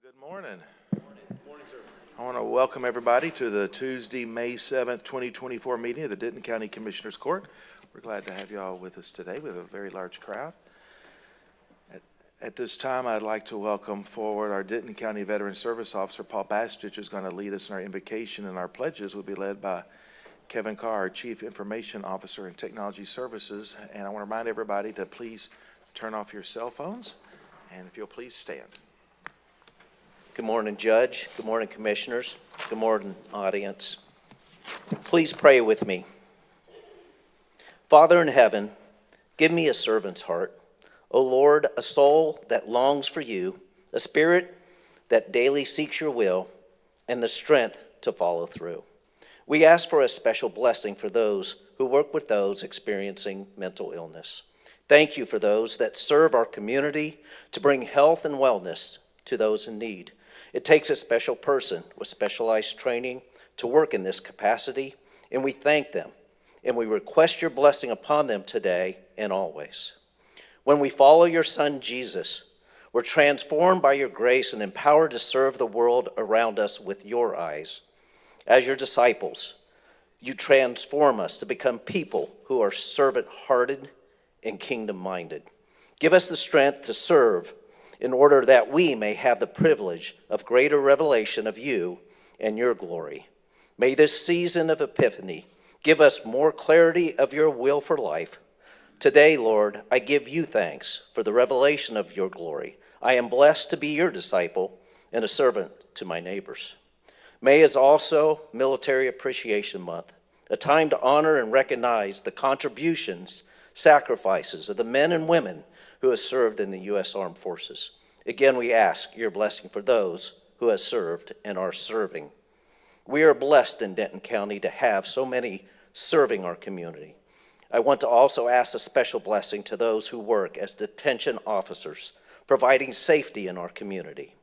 Good morning. Morning, sir. I want to welcome everybody to the Tuesday, May 7th, 2024 meeting of the Denton County Commissioners Court. We're glad to have you all with us today. We have a very large crowd. At this time, I'd like to welcome forward our Denton County Veteran Service Officer, Paul Bastich, is going to lead us in our invocation, and our pledges will be led by Kevin Carr, our Chief Information Officer in Technology Services. And I want to remind everybody to please turn off your cell phones, and if you'll please stand. Good morning, Judge. Good morning, Commissioners. Good morning, audience. Please pray with me. Father in heaven, give me a servant's heart. O Lord, a soul that longs for you, a spirit that daily seeks your will, and the strength to follow through. We ask for a special blessing for those who work with those experiencing mental illness. Thank you for those that serve our community to bring health and wellness to those in need. It takes a special person with specialized training to work in this capacity, and we thank them, and we request your blessing upon them today and always. When we follow your Son, Jesus, we're transformed by your grace and empowered to serve the world around us with your eyes. As your disciples, you transform us to become people who are servant-hearted and kingdom-minded. Give us the strength to serve in order that we may have the privilege of greater revelation of you and your glory. May this season of Epiphany give us more clarity of your will for life. Today, Lord, I give you thanks for the revelation of your glory. I am blessed to be your disciple and a servant to my neighbors. May is also Military Appreciation Month, a time to honor and recognize the contributions, sacrifices of the men and women who have served in the U.S. Armed Forces. Again, we ask your blessing for those who have served and are serving. We are blessed in Denton County to have so many serving our community. I want to also ask a special blessing to those who work as detention officers, providing safety in our community.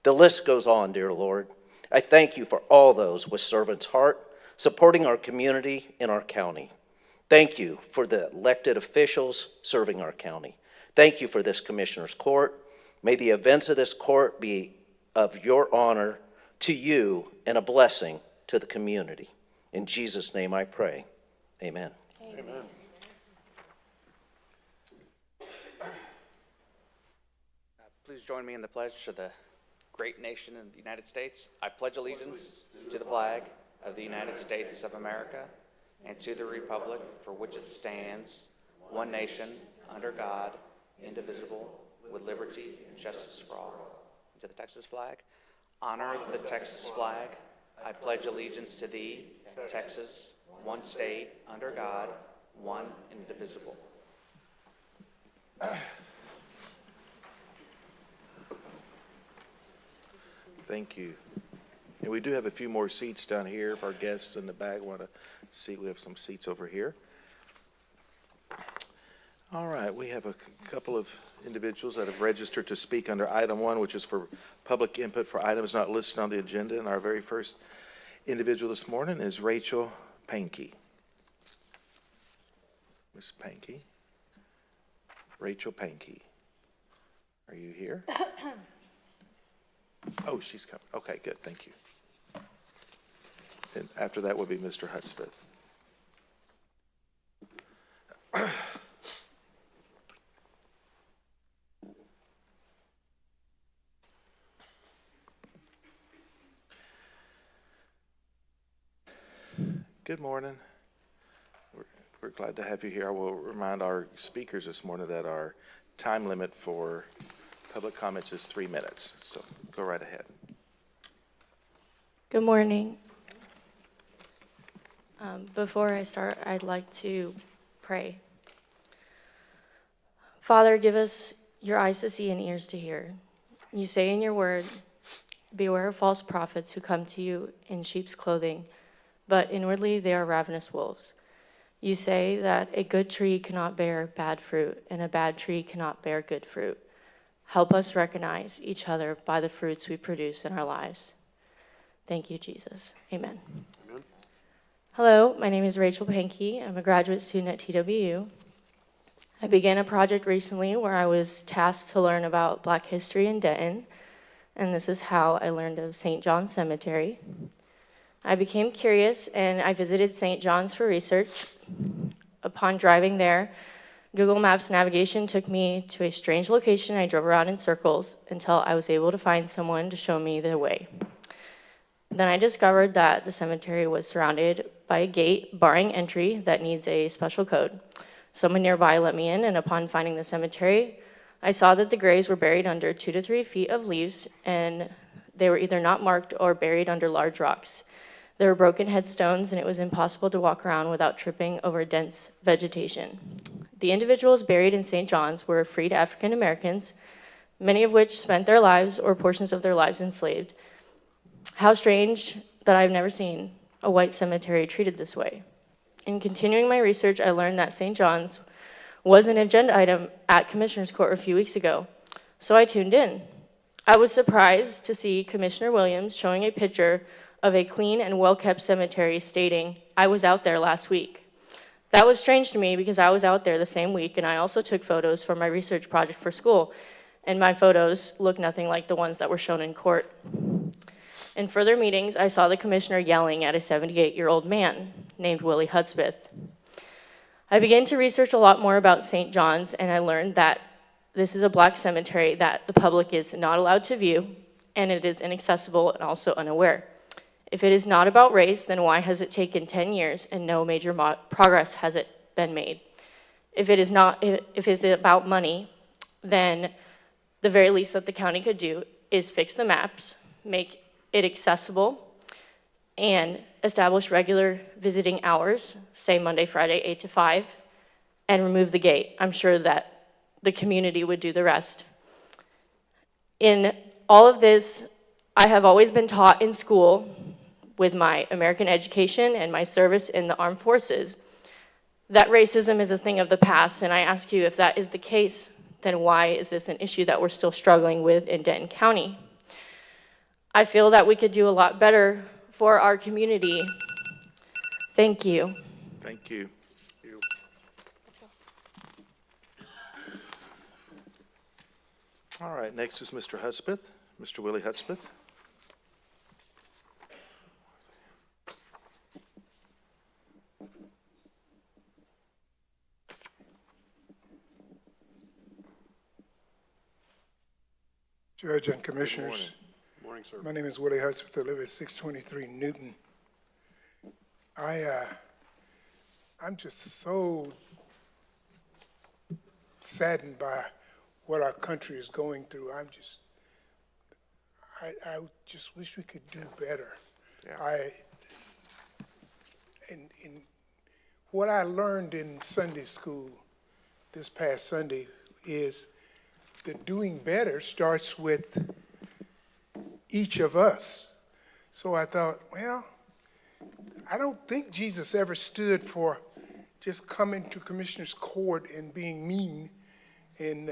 The list goes on, dear Lord. I thank you for all those with servant's heart, supporting our community in our county. Thank you for the elected officials serving our county. Thank you for this Commissioner's Court. May the events of this court be of your honor to you and a blessing to the community. In Jesus' name I pray. Amen. Amen. Please join me in the pledge to the great nation of the United States. I pledge allegiance to the flag of the United States of America and to the republic for which it stands, one nation, under God, indivisible, with liberty and justice for all. To the Texas flag. Honor the Texas flag. I pledge allegiance to thee, Texas, one state, under God, one and indivisible. Thank you. And we do have a few more seats down here. If our guests in the back want a seat, we have some seats over here. All right, we have a couple of individuals that have registered to speak under item 1, which is for public input for items not listed on the agenda. And our very first individual this morning is Rachel Pankey. Ms. Pankey. Rachel Pankey. Are you here? Oh, she's coming. Okay, good. Thank you. And after that will be Mr. Hudspeth. Good morning. We're glad to have you here. I will remind our speakers this morning that our time limit for public comments is 3 minutes, so go right ahead. Good morning. Before I start, I'd like to pray. Father, give us your eyes to see and ears to hear. You say in your word, beware of false prophets who come to you in sheep's clothing, but inwardly they are ravenous wolves. You say that a good tree cannot bear bad fruit, and a bad tree cannot bear good fruit. Help us recognize each other by the fruits we produce in our lives. Thank you, Jesus. Amen. Amen. Hello, my name is Rachel Pankey. I'm a graduate student at TWU. I began a project recently where I was tasked to learn about Black history in Denton. and this is how I learned of St. John's Cemetery. I became curious and I visited St. John's for research. Upon driving there, Google Maps navigation took me to a strange location. I drove around in circles until I was able to find someone to show me the way. Then I discovered that the cemetery was surrounded by a gate barring entry that needs a special code. Someone nearby let me in, and upon finding the cemetery, I saw that the graves were buried under 2 to 3 feet of leaves, and they were either not marked or buried under large rocks. There were broken headstones, and it was impossible to walk around without tripping over dense vegetation. The individuals buried in St. John's were freed African Americans, many of which spent their lives or portions of their lives enslaved. How strange that I've never seen a white cemetery treated this way. In continuing my research, I learned that St. John's was an agenda item at Commissioner's Court a few weeks ago, so I tuned in. I was surprised to see Commissioner Williams showing a picture of a clean and well-kept cemetery, stating, "I was out there last week." That was strange to me because I was out there the same week, and I also took photos for my research project for school, and my photos look nothing like the ones that were shown in court. In further meetings, I saw the commissioner yelling at a 78-year-old man named Willie Hudspeth. I began to research a lot more about St. John's, and I learned that this is a black cemetery that the public is not allowed to view, and it is inaccessible and also unaware. If it is not about race, then why has it taken 10 years and no major progress has it been made? If it is about money, then the very least that the county could do is fix the maps, make it accessible, and establish regular visiting hours, say Monday, Friday, 8 to 5, and remove the gate. I'm sure that the community would do the rest. In all of this, I have always been taught in school with my American education and my service in the armed forces that racism is a thing of the past, and I ask you, if that is the case, then why is this an issue that we're still struggling with in Denton County? I feel that we could do a lot better for our community. Thank you. Thank you. All right, next is Mr. Hudspeth, Mr. Willie Hudspeth. Judge and Commissioners. Good morning, sir. My name is Willie Hudspeth. I live at 623 Newton. I'm just so saddened by what our country is going through. I just wish we could do better. Yeah. And what I learned in Sunday school this past Sunday is that doing better starts with each of us. So I thought, well, I don't think Jesus ever stood for just coming to Commissioner's Court and being mean and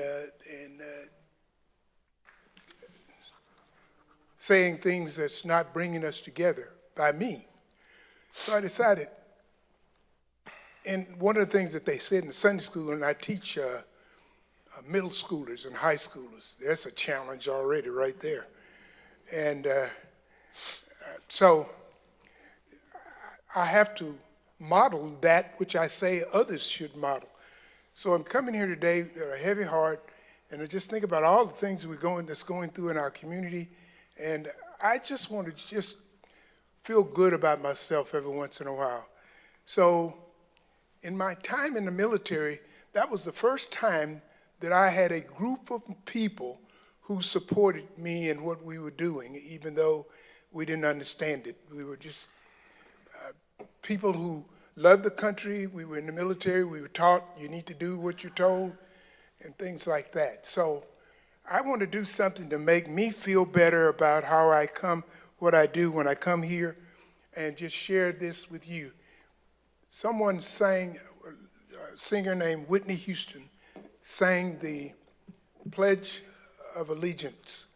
saying things that's not bringing us together by me. So I decided, and one of the things that they said in Sunday school, and I teach middle schoolers and high schoolers, that's a challenge already right there. And so I have to model that which I say others should model. So I'm coming here today with a heavy heart, and I just think about all the things that's going through in our community, and I just want to just feel good about myself every once in a while. So in my time in the military, that was the first time that I had a group of people who supported me in what we were doing, even though we didn't understand it. We were just people who loved the country. We were in the military. We were taught you need to do what you're told and things like that. So I want to do something to make me feel better about how I come, what I do when I come here, and just share this with you. Someone sang, a singer named Whitney Houston, sang the Pledge of Allegiance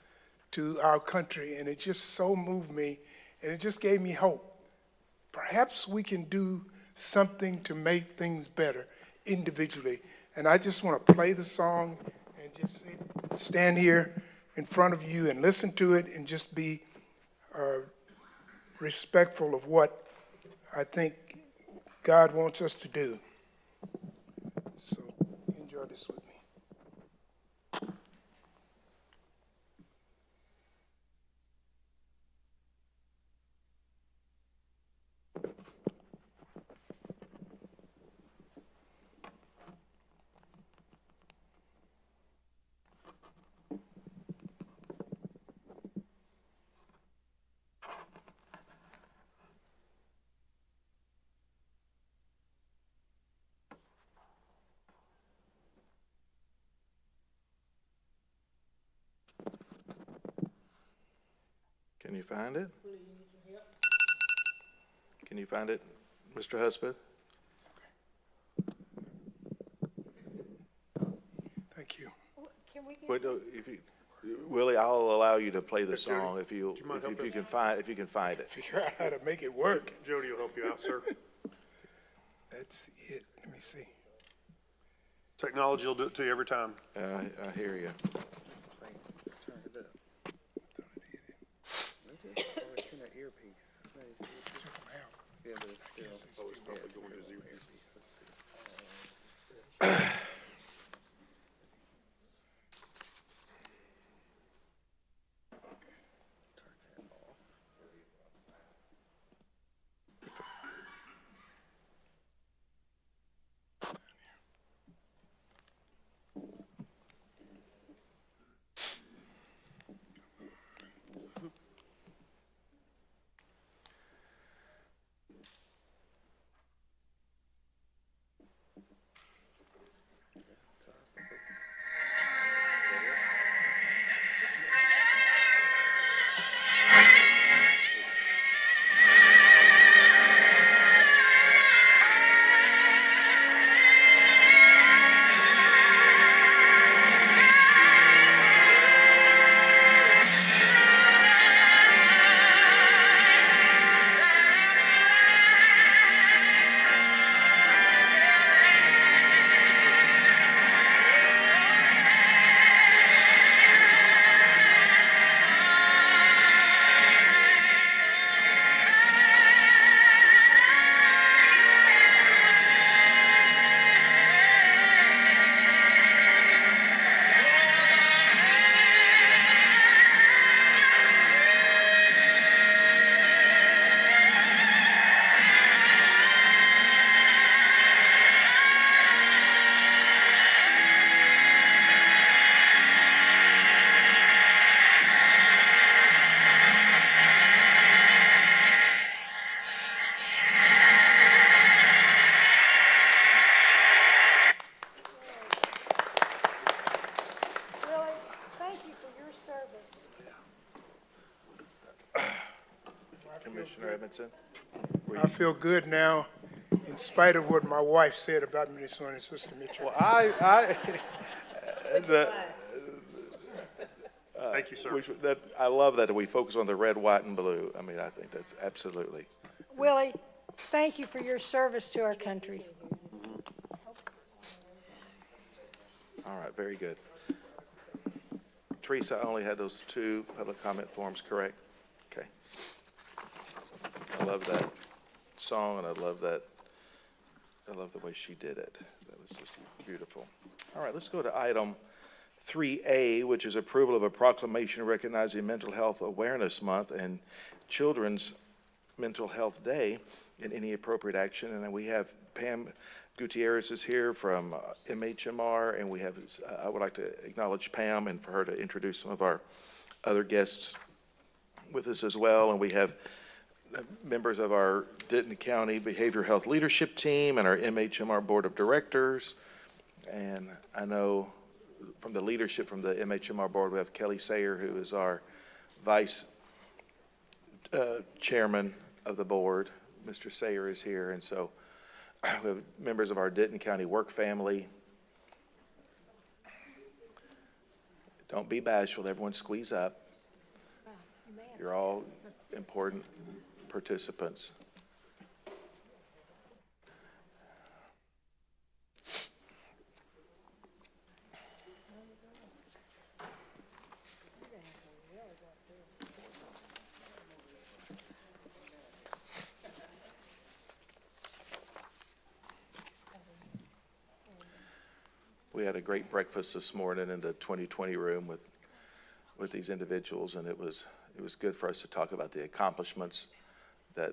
to our country, and it just so moved me, and it just gave me hope. Perhaps we can do something to make things better individually. And I just want to play the song and just stand here in front of you and listen to it and just be respectful of what I think God wants us to do. So enjoy this with me. Can you find it? Can you find it, Mr. Hudspeth? Thank you. Wait, no, Willie, I'll allow you to play the song if you can find it. Figure out how to make it work. Jody will help you out, sir. That's it. Let me see. Technology will do it to you every time. I hear you. Really, thank you for your service. Commissioner Edmondson? I feel good now, in spite of what my wife said about me this morning, Sister Mitchell. Well, Thank you, sir. I love that we focus on the red, white, and blue. I mean, I think that's absolutely. Willie, thank you for your service to our country. All right, very good. Teresa only had those 2 public comment forms, correct? Okay. I love that song, and I love the way she did it. That was just beautiful. All right, let's go to item 3A, which is approval of a proclamation recognizing Mental Health Awareness Month and Children's Mental Health Day in any appropriate action. And then we have Pam Gutierrez is here from MHMR, and we have, I would like to acknowledge Pam and for her to introduce some of our other guests with us as well. And we have members of our Denton County Behavioral Health Leadership Team and our MHMR Board of Directors. And I know from the leadership from the MHMR Board, we have Kelly Sayer, who is our Vice Chairman of the board. Mr. Sayer is here, and so we have members of our Denton County work family. Don't be bashful, everyone squeeze up. You're all important participants. we had a great breakfast this morning in the 2020 room with these individuals, and it was good for us to talk about the accomplishments that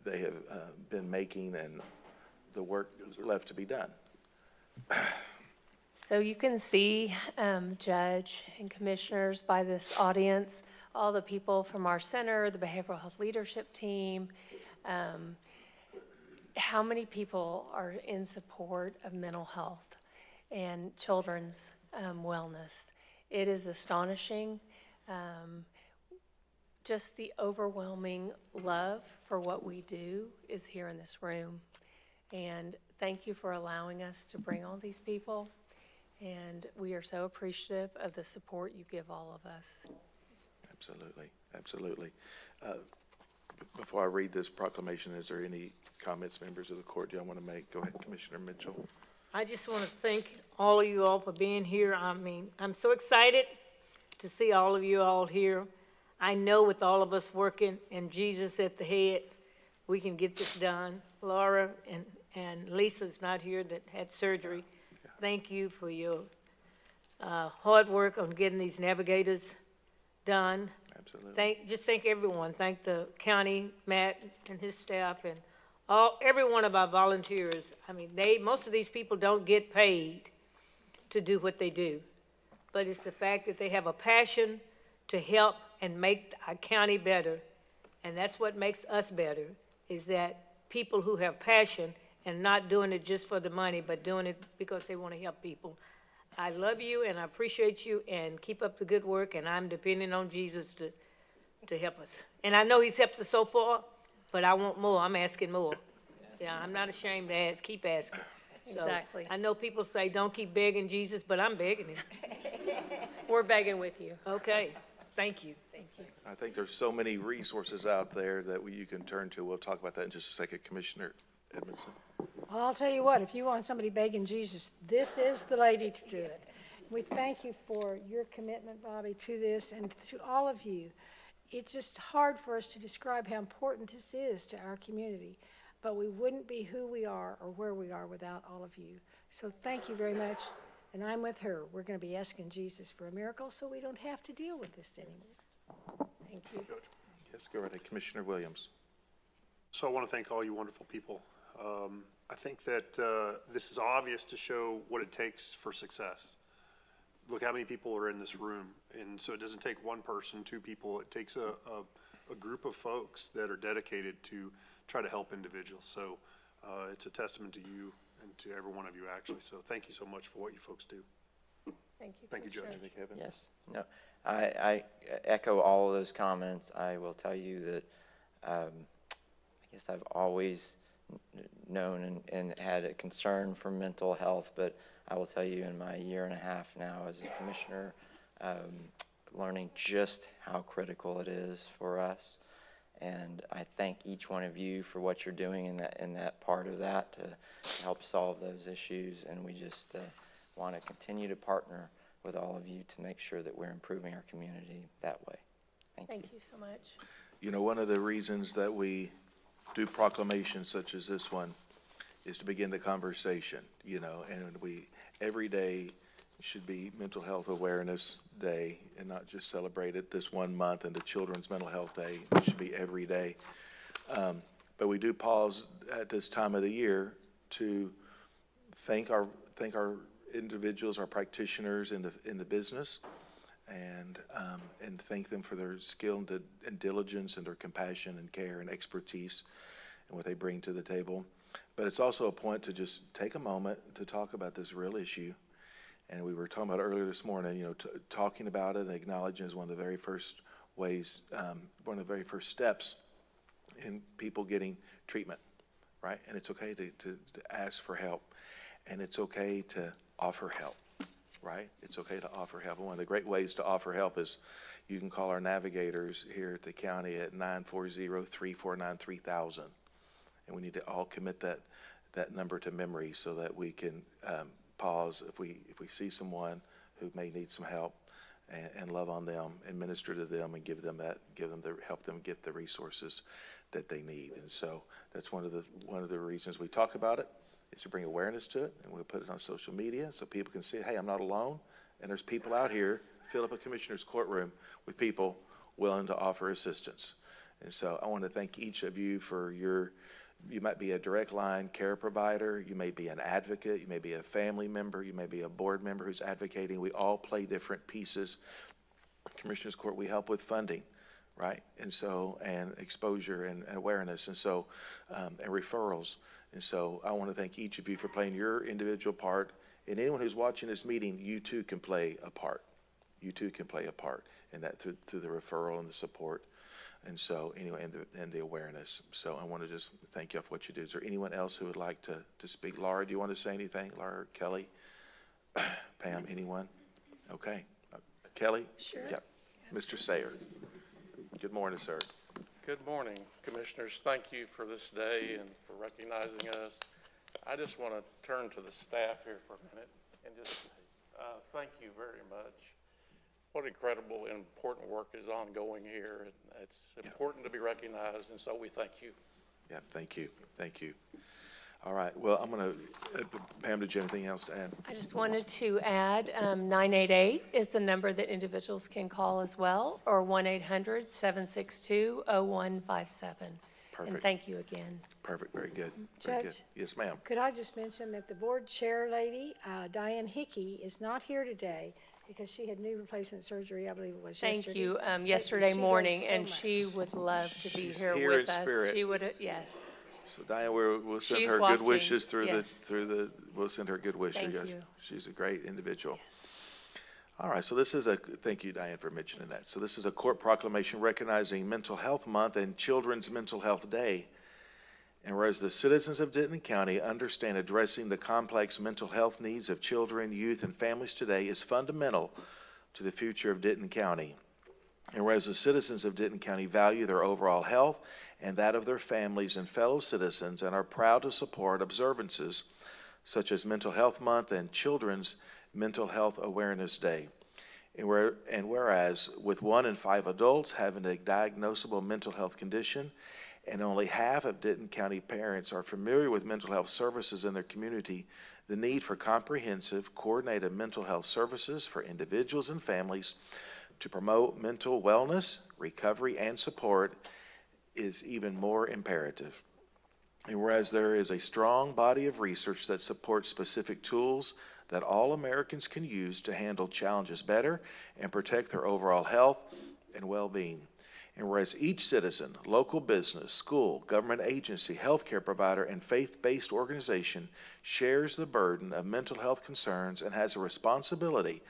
they have been making and the work left to be done. So you can see, Judge and Commissioners, by this audience, all the people from our center, the Behavioral Health Leadership Team, how many people are in support of mental health and children's wellness. It is astonishing, just the overwhelming love for what we do is here in this room. And thank you for allowing us to bring all these people. And we are so appreciative of the support you give all of us. Absolutely, absolutely. Before I read this proclamation, is there any comments members of the court y'all want to make? Go ahead, Commissioner Mitchell. I just want to thank all of you all for being here. I mean, I'm so excited to see all of you all here. I know with all of us working and Jesus at the head, we can get this done. Laura and Lisa's not here that had surgery. Thank you for your hard work on getting these navigators done. Absolutely. Just thank everyone. Thank the county, Matt and his staff, and every one of our volunteers. I mean, most of these people don't get paid to do what they do, but it's the fact that they have a passion to help and make our county better, and that's what makes us better, is that people who have passion and not doing it just for the money, but doing it because they want to help people. I love you and I appreciate you, and keep up the good work, and I'm depending on Jesus to help us. And I know he's helped us so far, but I want more. I'm asking more. Yeah, I'm not ashamed to ask. Keep asking. So, Exactly. I know people say don't keep begging Jesus, but I'm begging him. We're begging with you. Okay, thank you. Thank you. I think there's so many resources out there that you can turn to. We'll talk about that in just a second. Commissioner Edmondson. Well, I'll tell you what, if you want somebody begging Jesus, this is the lady to do it. We thank you for your commitment, Bobby, to this, and to all of you. It's just hard for us to describe how important this is to our community, but we wouldn't be who we are or where we are without all of you. So thank you very much, and I'm with her. We're going to be asking Jesus for a miracle so we don't have to deal with this anymore. Thank you. Yes, go right ahead. Commissioner Williams. So I want to thank all you wonderful people. I think that this is obvious to show what it takes for success. Look how many people are in this room. And so it doesn't take one person, two people. It takes a group of folks that are dedicated to try to help individuals. So it's a testament to you and to every one of you, actually. So thank you so much for what you folks do. Thank you. Thank you, Judge. Anything, Kevin? Yes, no, I echo all of those comments. I will tell you that I guess I've always known and had a concern for mental health, but I will tell you in my year and a half now as a commissioner, learning just how critical it is for us. And I thank each one of you for what you're doing in that part of that to help solve those issues. And we just want to continue to partner with all of you to make sure that we're improving our community that way. Thank you. Thank you so much. You know, one of the reasons that we do proclamations such as this one is to begin the conversation, you know, and every day should be Mental Health Awareness Day and not just celebrate it this one month, and the Children's Mental Health Day. It should be every day. But we do pause at this time of the year to thank our individuals, our practitioners in the business, and thank them for their skill and diligence and their compassion and care and expertise and what they bring to the table. But it's also a point to just take a moment to talk about this real issue. And we were talking about it earlier this morning, you know, talking about it and acknowledging is one of the very first ways, one of the very first steps in people getting treatment, right? And it's okay to ask for help, and it's okay to offer help, right? It's okay to offer help. And one of the great ways to offer help is you can call our navigators here at the county at 940-349-3000. And we need to all commit that number to memory so that we can pause if we see someone who may need some help and love on them and minister to them and help them get the resources that they need. And so that's one of the reasons we talk about it. is to bring awareness to it, and we'll put it on social media so people can see, hey, I'm not alone, and there's people out here, fill up a commissioner's courtroom with people willing to offer assistance. And so I want to thank each of you for you might be a direct line care provider, you may be an advocate, you may be a family member, you may be a board member who's advocating. We all play different pieces. Commissioners Court, we help with funding, right? And so, and exposure and awareness, and so, and referrals. And so I want to thank each of you for playing your individual part. And anyone who's watching this meeting, you too can play a part. You too can play a part in that through the referral and the support. And so, anyway, and the awareness. So I want to just thank you for what you do. Is there anyone else who would like to speak? Laura, do you want to say anything? Laura, Kelly, Pam, anyone? Okay. Kelly? Sure. Yep. Mr. Sayer. Good morning, sir. Good morning, Commissioners. Thank you for this day and for recognizing us. I just want to turn to the staff here for a minute and just thank you very much. What incredible and important work is ongoing here, and it's important to be recognized, and so we thank you. Yeah, thank you. Thank you. All right. Well, I'm going to, Pam, did you have anything else to add? I just wanted to add, 988 is the number that individuals can call as well, or 1-800-762-0157. Perfect. And thank you again. Perfect. Very good. Very good. Judge? Yes, ma'am. Could I just mention that the board chair lady, Diane Hickey, is not here today because she had knee replacement surgery, I believe it was yesterday. Thank you, But yesterday she does morning, so and much. she would love to be She's here here with in us. spirit. She would, yes. So Diane, we'll send She's her good watching. wishes Yes. we'll send her good wishes. Thank Yeah, you. She's a great individual. All right, so this is thank you, Diane, for mentioning that. So this is a court proclamation recognizing Mental Health Month and Children's Mental Health Day. And whereas the citizens of Denton County understand addressing the complex mental health needs of children, youth, and families today is fundamental to the future of Denton County. And whereas the citizens of Denton County value their overall health and that of their families and fellow citizens and are proud to support observances such as Mental Health Month and Children's Mental Health Awareness Day. And whereas with 1 in 5 adults having a diagnosable mental health condition and only half of Denton County parents are familiar with mental health services in their community, the need for comprehensive, coordinated mental health services for individuals and families to promote mental wellness, recovery, and support is even more imperative. And whereas there is a strong body of research that supports specific tools that all Americans can use to handle challenges better and protect their overall health and well-being. And whereas each citizen, local business, school, government agency, healthcare provider, and faith-based organization shares the burden of mental health concerns and has a responsibility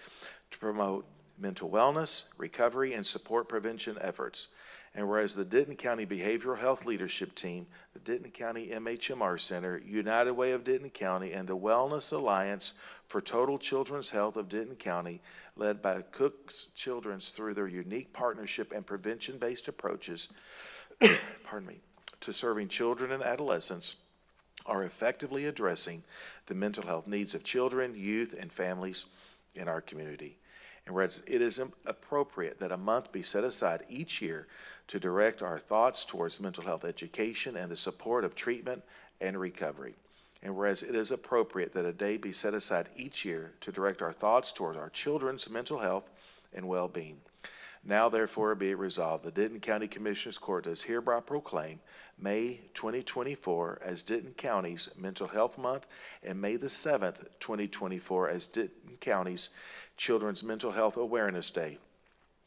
to promote mental wellness, recovery, and support prevention efforts. And whereas the Denton County Behavioral Health Leadership Team, the Denton County MHMR Center, United Way of Denton County, and the Wellness Alliance for Total Children's Health of Denton County, led by Cook's Children's through their unique partnership and prevention-based approaches, to serving children and adolescents, are effectively addressing the mental health needs of children, youth, and families in our community. And whereas it is appropriate that a month be set aside each year to direct our thoughts towards mental health education and the support of treatment and recovery. And whereas it is appropriate that a day be set aside each year to direct our thoughts towards our children's mental health and well-being. Now therefore be it resolved, the Denton County Commissioners Court does hereby proclaim May 2024 as Denton County's Mental Health Month and May the 7th, 2024 as Denton County's Children's Mental Health Awareness Day.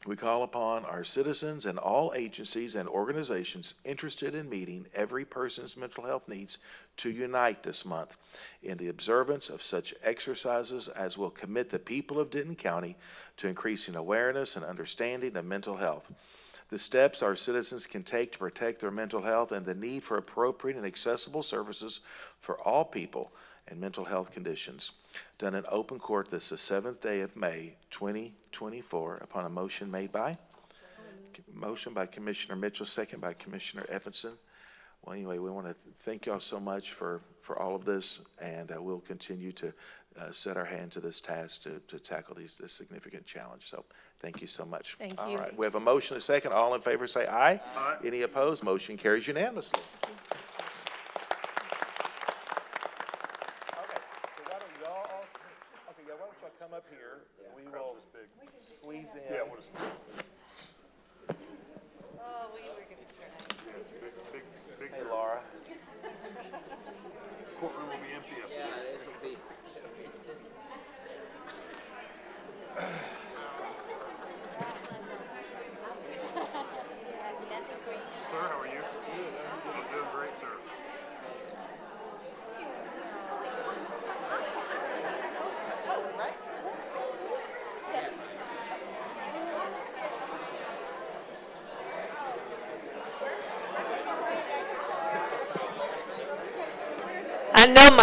We call upon our citizens and all agencies and organizations interested in meeting every person's mental health needs to unite this month in the observance of such exercises as will commit the people of Denton County to increasing awareness and understanding of mental health. The steps our citizens can take to protect their mental health and the need for appropriate and accessible services for all people and mental health conditions. Done in open court this is the 7th day of May 2024 upon a motion made by? Motion by Commissioner Mitchell, second by Commissioner Evanson. Well, anyway, we want to thank y'all so much for all of this, and we'll continue to set our hand to this task to tackle this significant challenge. So thank you so much. Thank All you. right, we have a motion, a second. All in favor say aye. Aye. Any opposed? Motion carries unanimously.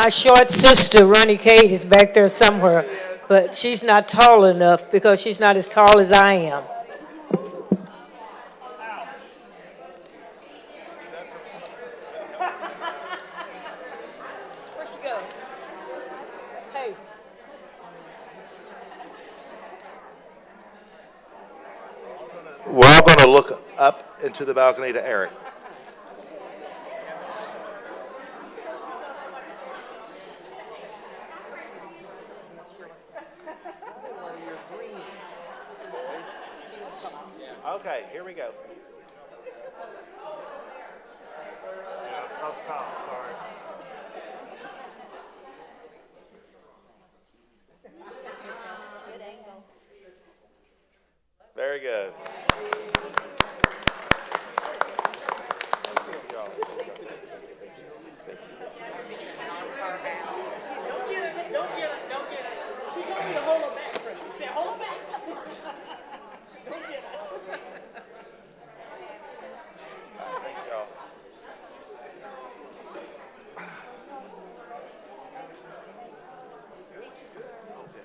my short sister, Ronnie Kate, is back there somewhere, but she's not tall enough because she's not as tall as I am. Where'd she go? Hey. We're all going to look up into the balcony to Eric. Okay, here we go. Up top, sorry. Very good.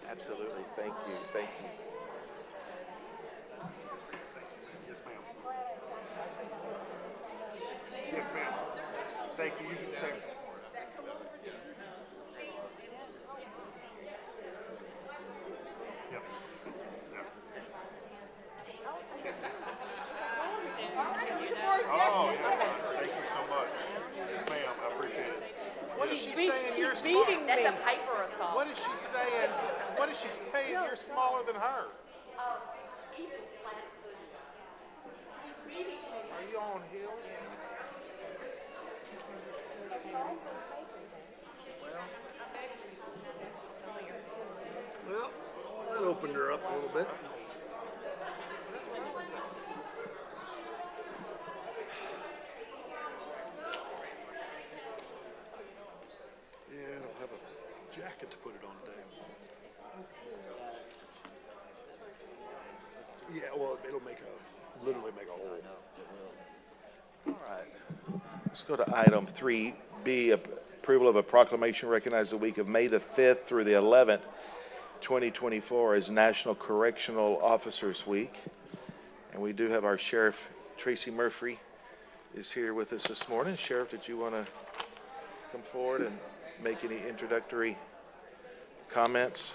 Absolutely. Thank you. Thank you. Yes, ma'am. Thank you. You can say. Yep. Oh, yeah. Thank you so much. Yes, ma'am. I appreciate it. What is she saying? You're beating me. That's a Piper assault. What is she saying? What is she saying? You're smaller than her. Are you on heels? Well, that opened her up a little bit. Yeah, I don't have a jacket to put it on today. Yeah, well, it'll literally make a hole. All right. Let's go to item 3B, approval of a proclamation recognizing the week of May the 5th through the 11th, 2024 as National Correctional Officers Week. And we do have our Sheriff, Tracy Murphy, is here with us this morning. Sheriff, did you want to come forward and make any introductory comments?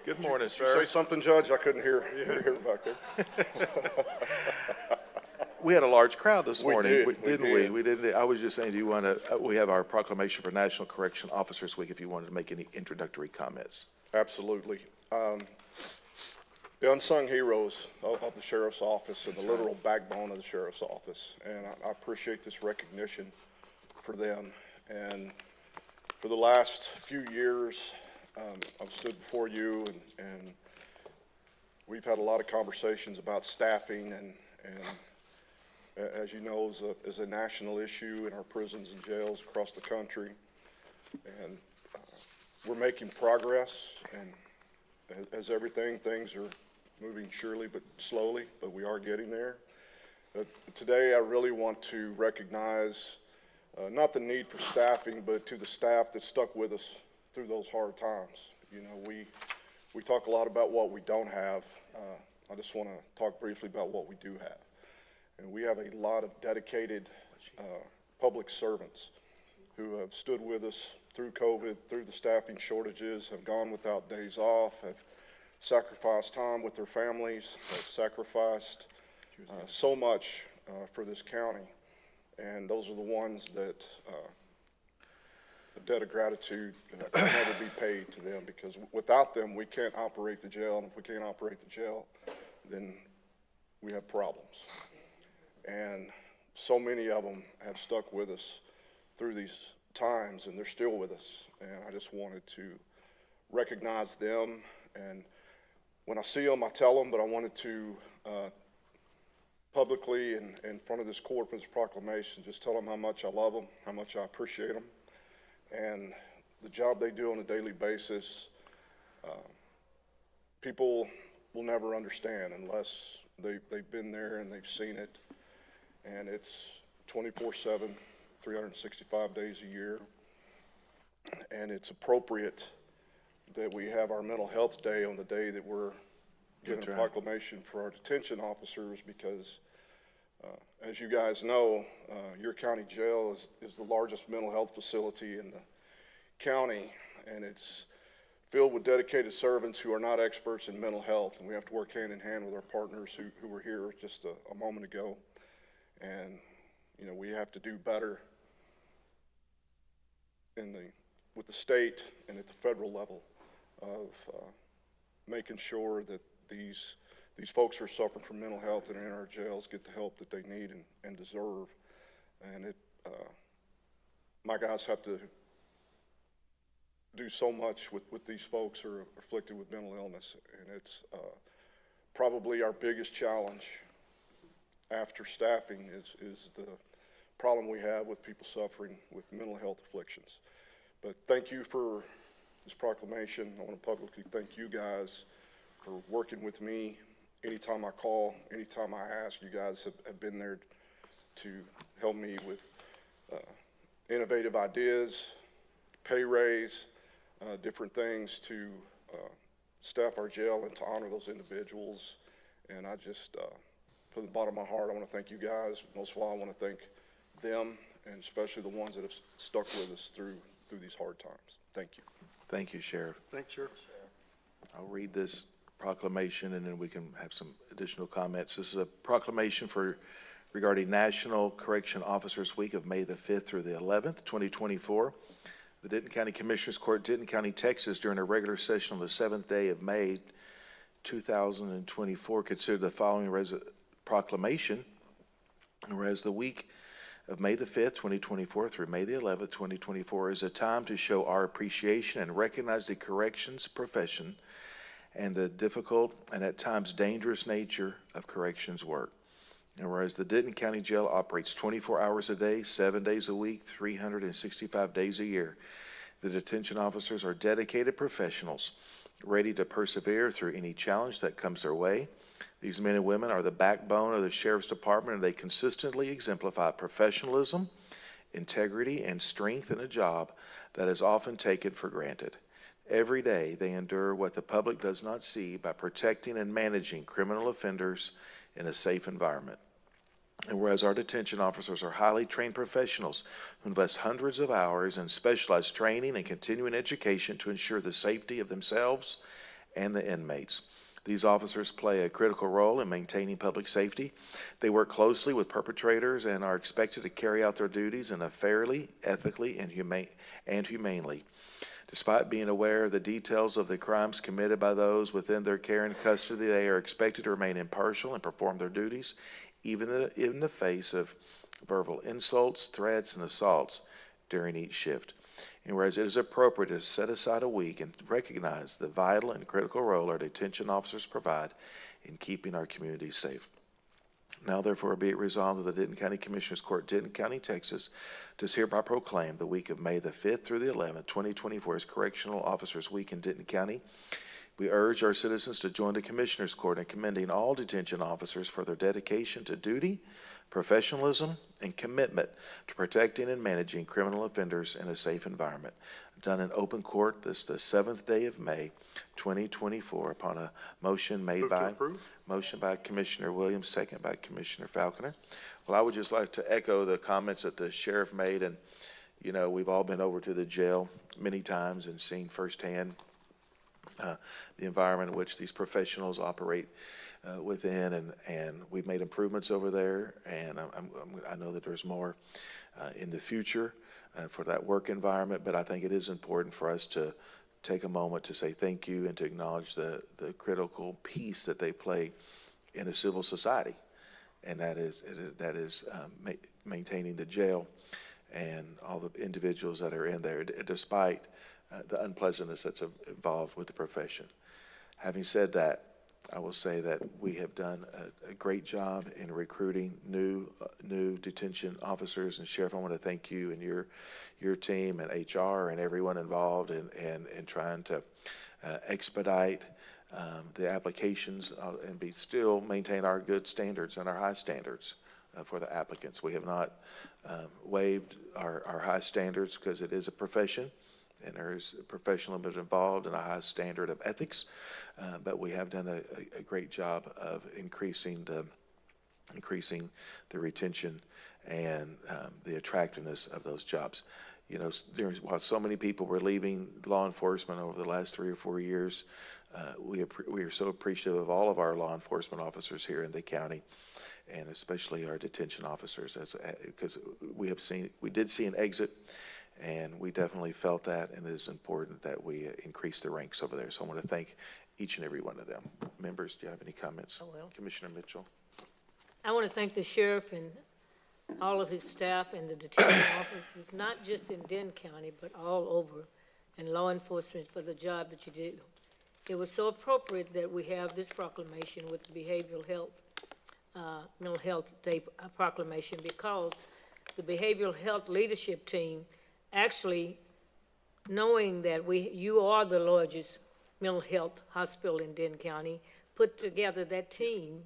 Good morning, Did you sir. say something, Judge? I couldn't hear back there. We had a large crowd this We morning, did, we didn't did. we? We didn't. I was just saying, do you want to? We have our proclamation for National Correction Officers Week. If you wanted to make any introductory comments. Absolutely. The unsung heroes of the sheriff's office and the literal backbone of the sheriff's office. And I appreciate this recognition for them. And for the last few years, I've stood before you and we've had a lot of conversations about staffing and as you know, is a national issue in our prisons and jails across the country. And we're making progress, and as everything, things are moving surely but slowly, but we are getting there. Today, I really want to recognize not the need for staffing, but to the staff that stuck with us through those hard times. You know, we talk a lot about what we don't have. I just want to talk briefly about what we do have. And we have a lot of dedicated public servants who have stood with us through COVID, through the staffing shortages, have gone without days off, have sacrificed time with their families, have sacrificed so much for this county. And those are the ones that the debt of gratitude can never be paid to them, because without them, we can't operate the jail. And if we can't operate the jail, then we have problems. And so many of them have stuck with us through these times, and they're still with us. And I just wanted to recognize them. And when I see them, I tell them, but I wanted to publicly in front of this court for this proclamation, just tell them how much I love them, how much I appreciate them, and the job they do on a daily basis. People will never understand unless they've been there and they've seen it. and it's 24/7, 365 days a year. And it's appropriate that we have our mental health day on the day that we're getting a proclamation for our detention officers, because as you guys know, your county jail is the largest mental health facility in the county, and it's filled with dedicated servants who are not experts in mental health, and we have to work hand in hand with our partners who were here just a moment ago. And you know, we have to do better with the state and at the federal level of making sure that these folks who are suffering from mental health and are in our jails get the help that they need and deserve. And my guys have to do so much with these folks who are afflicted with mental illness, and it's probably our biggest challenge after staffing is the problem we have with people suffering with mental health afflictions. But thank you for this proclamation. I want to publicly thank you guys for working with me. Anytime I call, anytime I ask, you guys have been there to help me with innovative ideas, pay raise, different things to staff our jail and to honor those individuals. And I just, from the bottom of my heart, I want to thank you guys. Most of all, I want to thank them, and especially the ones that have stuck with us through these hard times. Thank you. Thank you, Sheriff. Thanks, Sheriff. I'll read this proclamation and then we can have some additional comments. This is a proclamation regarding National Correction Officers Week of May the 5th through the 11th, 2024. The Denton County Commissioners Court, Denton County, Texas, during a regular session on the 7th day of May 2024, considered the following proclamation. Whereas the week of May the 5th, 2024 through May the 11th, 2024 is a time to show our appreciation and recognize the corrections profession and the difficult and at times dangerous nature of corrections work. And whereas the Denton County Jail operates 24 hours a day, 7 days a week, 365 days a year, the detention officers are dedicated professionals ready to persevere through any challenge that comes their way. These men and women are the backbone of the Sheriff's Department, and they consistently exemplify professionalism, integrity, and strength in a job that is often taken for granted. Every day, they endure what the public does not see by protecting and managing criminal offenders in a safe environment. And whereas our detention officers are highly trained professionals who invest hundreds of hours in specialized training and continuing education to ensure the safety of themselves and the inmates. These officers play a critical role in maintaining public safety. They work closely with perpetrators and are expected to carry out their duties in a fairly, ethically, and humanely. Despite being aware of the details of the crimes committed by those within their care and custody, they are expected to remain impartial and perform their duties, even in the face of verbal insults, threats, and assaults during each shift. And whereas it is appropriate to set aside a week and recognize the vital and critical role our detention officers provide in keeping our communities safe. Now, therefore, be it resolved that the Denton County Commissioners Court, Denton County, Texas, does hereby proclaim the week of May the 5th through the 11th, 2024 as Correctional Officers Week in Denton County. We urge our citizens to join the Commissioners Court in commending all detention officers for their dedication to duty, professionalism, and commitment to protecting and managing criminal offenders in a safe environment. Done in open court this the 7th day of May, 2024, upon a motion made motion by Commissioner Williams, second by Commissioner Falconer. Well, I would just like to echo the comments that the sheriff made, and you know, we've all been over to the jail many times and seen firsthand the environment in which these professionals operate within, and we've made improvements over there, and I know that there's more in the future for that work environment, but I think it is important for us to take a moment to say thank you and to acknowledge the critical piece that they play in a civil society, and that is maintaining the jail and all the individuals that are in there, despite the unpleasantness that's involved with the profession. Having said that, I will say that we have done a great job in recruiting new detention officers. And Sheriff, I want to thank you and your team and HR and everyone involved in trying to expedite the applications and still maintain our good standards and our high standards for the applicants. We have not waived our high standards because it is a profession and there is professionalism involved and a high standard of ethics. But we have done a great job of increasing the retention and the attractiveness of those jobs. You know, while so many people were leaving law enforcement over the last 3 or 4 years, we are so appreciative of all of our law enforcement officers here in the county, and especially our detention officers, because we did see an exit, and we definitely felt that, and it is important that we increase the ranks over there. So I want to thank each and every one of them. Members, do you have any comments? I will. Commissioner Mitchell. I want to thank the sheriff and all of his staff and the detention officers, not just in Denton County, but all over, and law enforcement for the job that you do. It was so appropriate that we have this proclamation with the behavioral health, mental health day proclamation, because the behavioral health leadership team, actually knowing that you are the largest mental health hospital in Denton County, put together that team,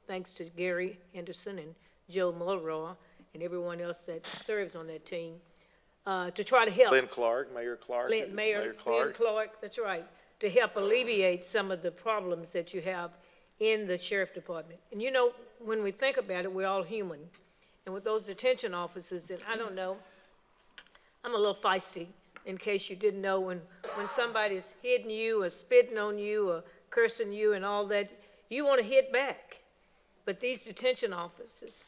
thanks to Gary Henderson and Joe Mulroy and everyone else that serves on that team, to try to help. Lynn Clark, Mayor Clark. Mayor Clark, that's right, to help alleviate some of the problems that you have in the sheriff department. And you know, when we think about it, we're all human. And with those detention officers, and I don't know, I'm a little feisty, in case you didn't know, when somebody's hitting you or spitting on you or cursing you and all that, you want to hit back. But these detention officers,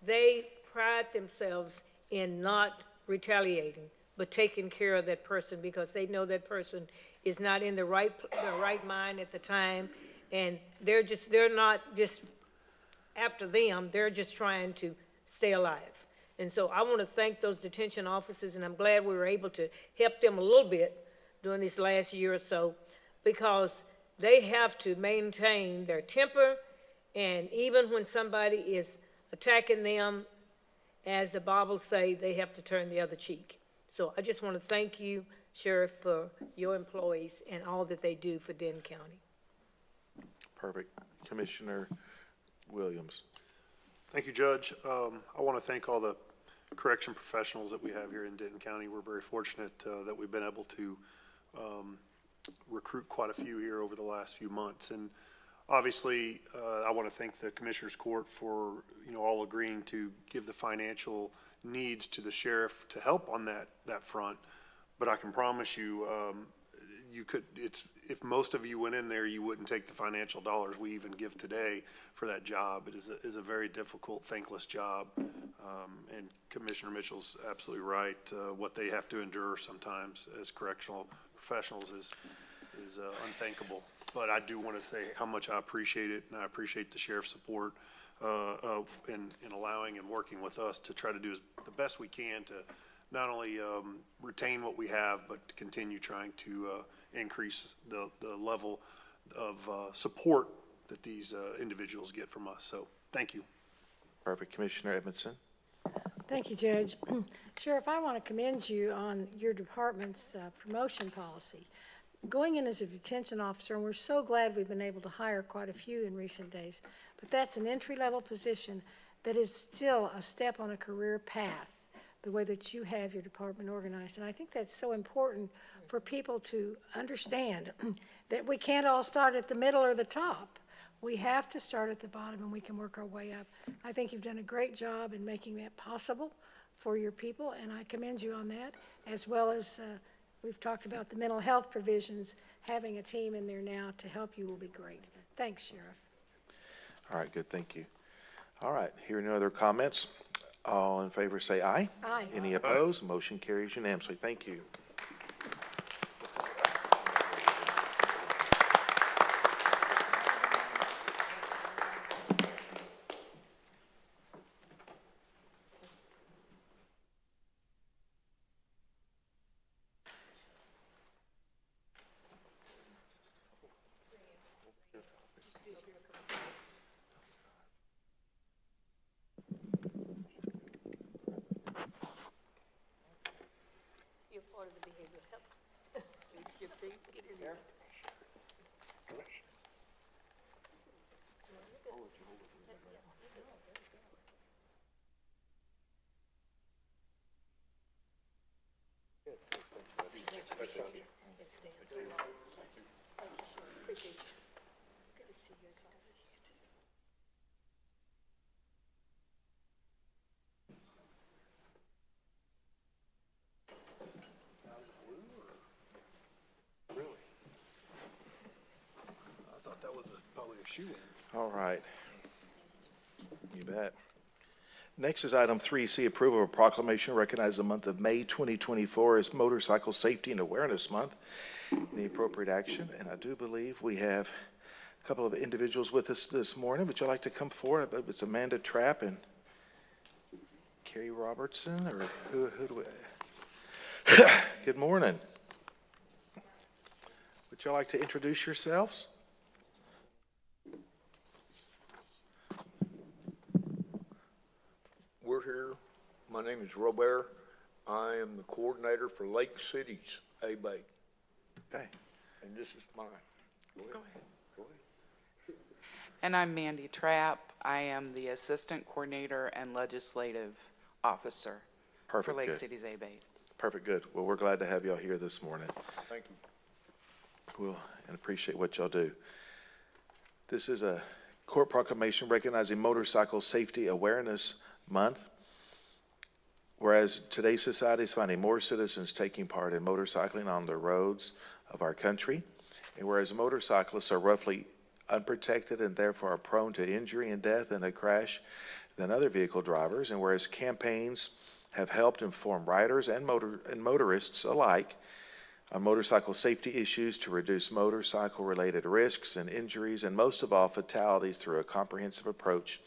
they pride themselves in not retaliating, but taking care of that person, because they know that person is not in the right mind at the time, and they're not just after them, they're just trying to stay alive. And so I want to thank those detention officers, and I'm glad we were able to help them a little bit during this last year or so, because they have to maintain their temper, and even when somebody is attacking them, as the Bible say, they have to turn the other cheek. So I just want to thank you, Sheriff, for your employees and all that they do for Denton County. Perfect. Commissioner Williams. Thank you, Judge. I want to thank all the correction professionals that we have here in Denton County. We're very fortunate that we've been able to recruit quite a few here over the last few months. And obviously, I want to thank the Commissioners Court for, all agreeing to give the financial needs to the sheriff to help on that front. But I can promise you, if most of you went in there, you wouldn't take the financial dollars we even give today for that job. It is a very difficult, thankless job. And Commissioner Mitchell's absolutely right. What they have to endure sometimes as correctional professionals is unthinkable. But I do want to say how much I appreciate it, and I appreciate the sheriff's support in allowing and working with us to try to do the best we can to not only retain what we have, but to continue trying to increase the level of support that these individuals get from us. So thank you. Perfect. Commissioner Edmondson. Thank you, Judge. Sheriff, I want to commend you on your department's promotion policy. Going in as a detention officer, and we're so glad we've been able to hire quite a few in recent days, but that's an entry-level position that is still a step on a career path, the way that you have your department organized. And I think that's so important for people to understand that we can't all start at the middle or the top. We have to start at the bottom, and we can work our way up. I think you've done a great job in making that possible for your people, and I commend you on that, as well as we've talked about the mental health provisions. Having a team in there now to help you will be great. Thanks, Sheriff. All right, good, thank you. All right, hearing no other comments, all in favor say aye. Aye. Any opposed? Motion carries unanimously. Thank you. You're part of the behavioral health leadership team. Get in there. Really? I thought that was probably a shoe-in. All right. You bet. Next is item 3C, approval of proclamation recognizing the month of May 2024 as Motorcycle Safety and Awareness Month. Any appropriate action? And I do believe we have a couple of individuals with us this morning. Would you like to come forward? I believe it's Amanda Trapp and Carrie Robertson, or who do we? Good morning. Would you like to introduce yourselves? We're here. My name is Robert. I am the coordinator for Lake City's A-Bay, Okay. and this is mine. Go ahead. Go ahead. And I'm Mandy Trapp. I am the Assistant Coordinator and Legislative Officer for Perfect, Lake good. City's A-Bay. Perfect, good. Well, we're glad to have y'all here this morning. Thank you. And appreciate what y'all do. This is a court proclamation recognizing Motorcycle Safety Awareness Month. Whereas today's society is finding more citizens taking part in motorcycling on the roads of our country, and whereas motorcyclists are roughly unprotected and therefore are prone to injury and death in a crash than other vehicle drivers, and whereas campaigns have helped inform riders and motorists alike on motorcycle safety issues to reduce motorcycle-related risks and injuries, and most of all, fatalities through a comprehensive approach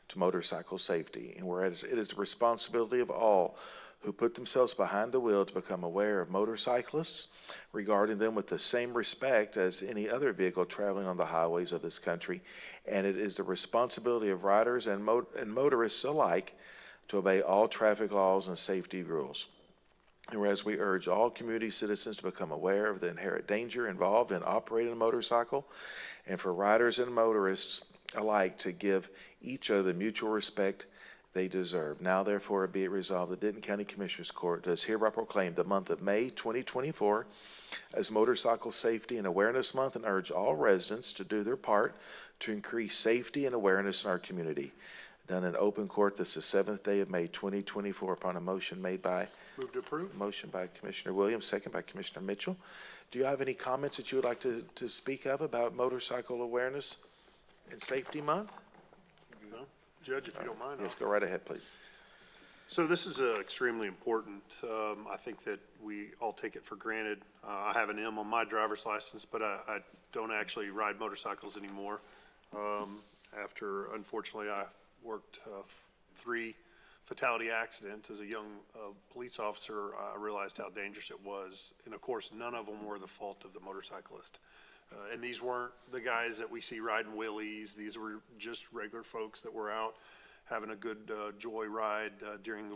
to motorcycle safety. And whereas it is the responsibility of all who put themselves behind the wheel to become aware of motorcyclists, regarding them with the same respect as any other vehicle traveling on the highways of this country, and it is the responsibility of riders and motorists alike to obey all traffic laws and safety rules. And whereas we urge all community citizens to become aware of the inherent danger involved in operating a motorcycle, and for riders and motorists alike to give each other the mutual respect they deserve. Now therefore be it resolved, the Denton County Commissioners Court does hereby proclaim the month of May 2024 as Motorcycle Safety and Awareness Month, and urge all residents to do their part to increase safety and awareness in our community. Done in open court, this is the 7th day of May 2024 upon a motion made by Move to approve. Motion by Commissioner Williams, second by Commissioner Mitchell. Do you have any comments that you would like to speak of about Motorcycle Awareness and Safety Month? No? Judge, if you don't mind. Yes, go right ahead, please. So this is extremely important. I think that we all take it for granted. I have an M on my driver's license, but I don't actually ride motorcycles anymore. After, unfortunately, I worked 3 fatality accidents as a young police officer, I realized how dangerous it was. And of course, none of them were the fault of the motorcyclist. And these weren't the guys that we see riding wheelies. These were just regular folks that were out having a good joy ride during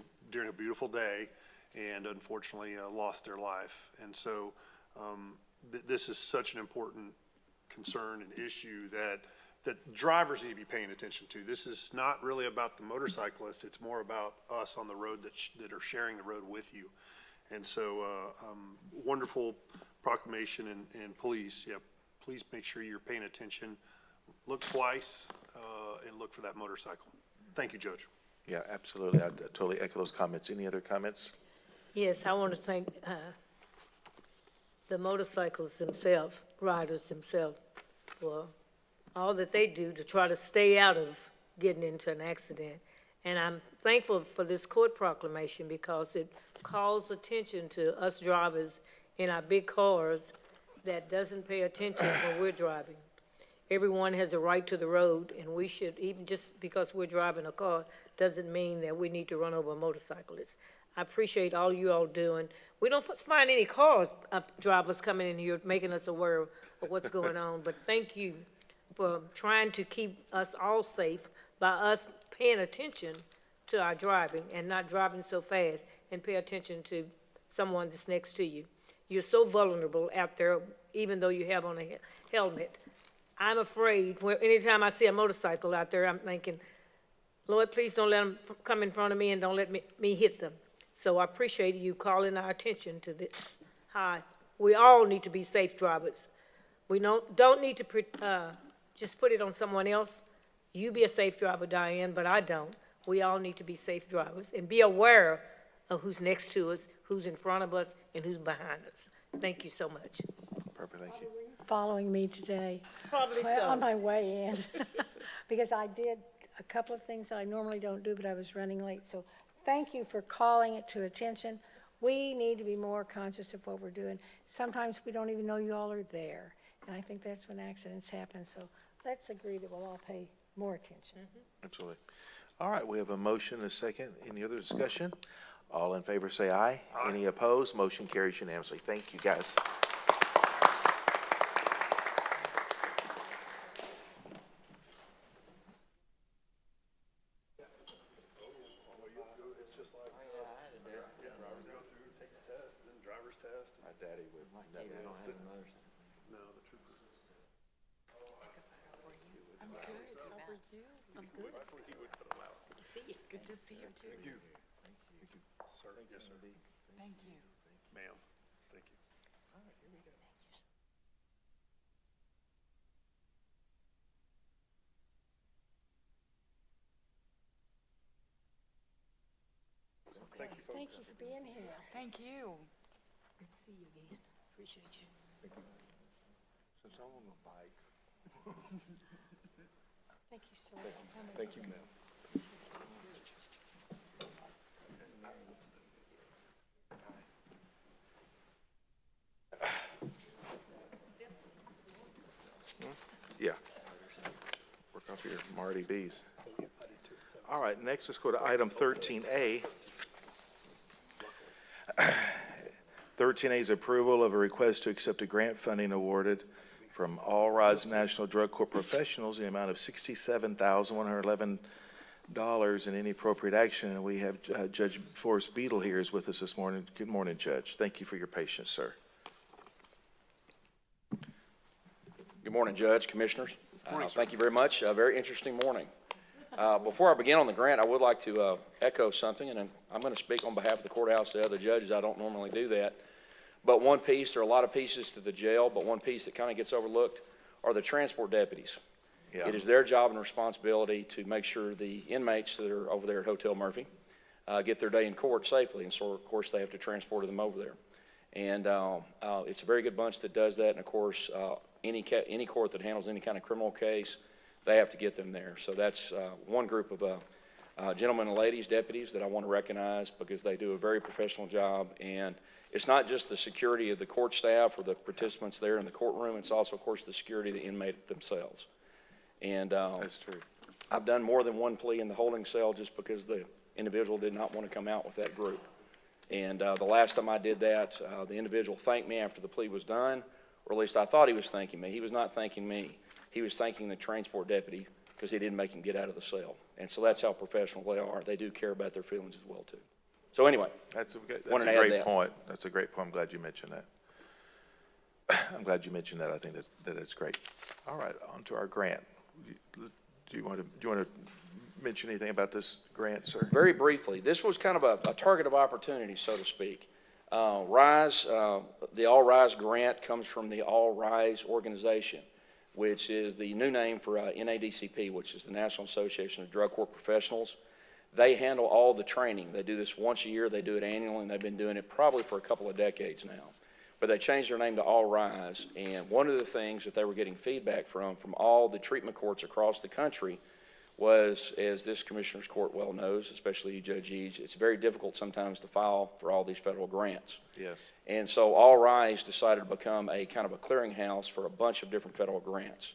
a beautiful day, and unfortunately lost their life. And so this is such an important concern and issue that drivers need to be paying attention to. This is not really about the motorcyclist. It's more about us on the road that are sharing the road with you. And so wonderful proclamation, and police, please make sure you're paying attention. Look twice and look for that motorcycle. Thank you, Judge. Yeah, absolutely. I totally echo those comments. Any other comments? Yes, I want to thank the motorcycles themselves, riders themselves, for all that they do to try to stay out of getting into an accident. And I'm thankful for this court proclamation because it calls attention to us drivers in our big cars that doesn't pay attention when we're driving. Everyone has a right to the road, and we should, even just because we're driving a car, doesn't mean that we need to run over a motorcyclist. I appreciate all you all doing. We don't find any cars, drivers coming in here making us aware of what's going on, but thank you for trying to keep us all safe by us paying attention to our driving and not driving so fast, and pay attention to someone that's next to you. You're so vulnerable out there, even though you have on a helmet. I'm afraid, anytime I see a motorcycle out there, I'm thinking, Lord, please don't let them come in front of me and don't let me hit them. So I appreciate you calling our attention to how We all need to be safe drivers. We don't need to just put it on someone else. You be a safe driver, Diane, but I don't. We all need to be safe drivers and be aware of who's next to us, who's in front of us, and who's behind us. Thank you so much. Perfect, thank you. Following me today. Probably Well, so. on my way in, because I did a couple of things that I normally don't do, but I was running late. So thank you for calling it to attention. We need to be more conscious of what we're doing. Sometimes we don't even know you all are there, and I think that's when accidents happen. So let's agree that we'll all pay more attention. Absolutely. All right, we have a motion and a second. Any other discussion? All in favor say aye. Any opposed? Motion carries unanimously. Thank you, guys. My daddy would never do it. No, the truth is. I'm good. How are you? I'm good. Good to see you. Good to see you too. Thank you. Sir, yes, sir. Thank you. Ma'am, thank you. Thank you, folks. Thank you for being here. Thank you. Good to see you again. Appreciate you. Since I'm on the bike. Thank you so much. Thank you, ma'am. Yeah. Work off your Marty B's. All right, next let's go to item 13A. 13A is approval of a request to accept a grant funding awarded from All Rise National Drug Court Professionals in the amount of $67,111 in any appropriate action. And we have Judge Forrest Beadle here is with us this morning. Good morning, Judge. Thank you for your patience, sir. Good morning, Judge, Commissioners. Thank you very much. A very interesting morning. Before I begin on the grant, I would like to echo something, and I'm going to speak on behalf of the courthouse. The other judges, I don't normally do that. But one piece, there are a lot of pieces to the jail, but one piece that kind of gets overlooked are the transport deputies. Yeah. It is their job and responsibility to make sure the inmates that are over there at Hotel Murphy get their day in court safely, and so, of course, they have to transport them over there. And it's a very good bunch that does that, and, of course, any court that handles any kind of criminal case, they have to get them there. So that's one group of gentlemen and ladies, deputies, that I want to recognize because they do a very professional job. And it's not just the security of the court staff or the participants there in the courtroom, it's also, of course, the security of the inmate themselves. And That's true. I've done more than one plea in the holding cell just because the individual did not want to come out with that group. And the last time I did that, the individual thanked me after the plea was done, or at least I thought he was thanking me. He was not thanking me. He was thanking the transport deputy because he didn't make him get out of the cell. And so that's how professional they are. They do care about their feelings as well, too. So anyway, That's a wanted to add great that. point. That's a great point. I'm glad you mentioned that. I'm glad you mentioned that. I think that it's great. All right, on to our grant. Do you want to mention anything about this grant, sir? Very briefly, this was kind of a target of opportunity, so to speak. RISE, the All Rise grant comes from the All Rise organization, which is the new name for NADCP, which is the National Association of Drug Court Professionals. They handle all the training. They do this once a year. They do it annually, and they've been doing it probably for a couple of decades now. But they changed their name to All Rise, and one of the things that they were getting feedback from all the treatment courts across the country was, as this Commissioner's Court well knows, especially you, Judge Eads, it's very difficult sometimes to file for all these federal grants. Yes. And so All Rise decided to become a kind of a clearinghouse for a bunch of different federal grants.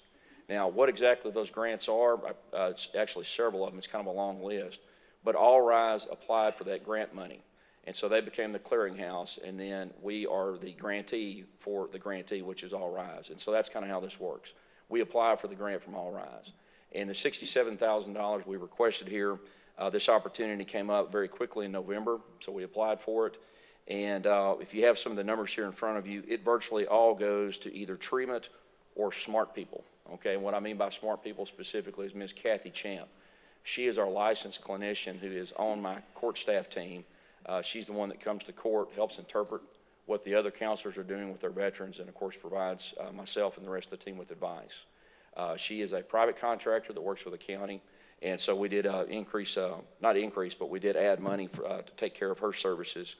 Now, what exactly those grants are, it's actually several of them. It's kind of a long list. But All Rise applied for that grant money. And so they became the clearinghouse, and then we are the grantee for the grantee, which is All Rise. And so that's kind of how this works. We apply for the grant from All Rise. And the $67,000 we requested here, this opportunity came up very quickly in November, so we applied for it. And if you have some of the numbers here in front of you, it virtually all goes to either treatment or smart people. Okay, and what I mean by smart people specifically is Ms. Kathy Champ. She is our licensed clinician who is on my court staff team. She's the one that comes to court, helps interpret what the other counselors are doing with their veterans, and of course provides myself and the rest of the team with advice. She is a private contractor that works for the county, and so we did not increase, but we did add money to take care of her services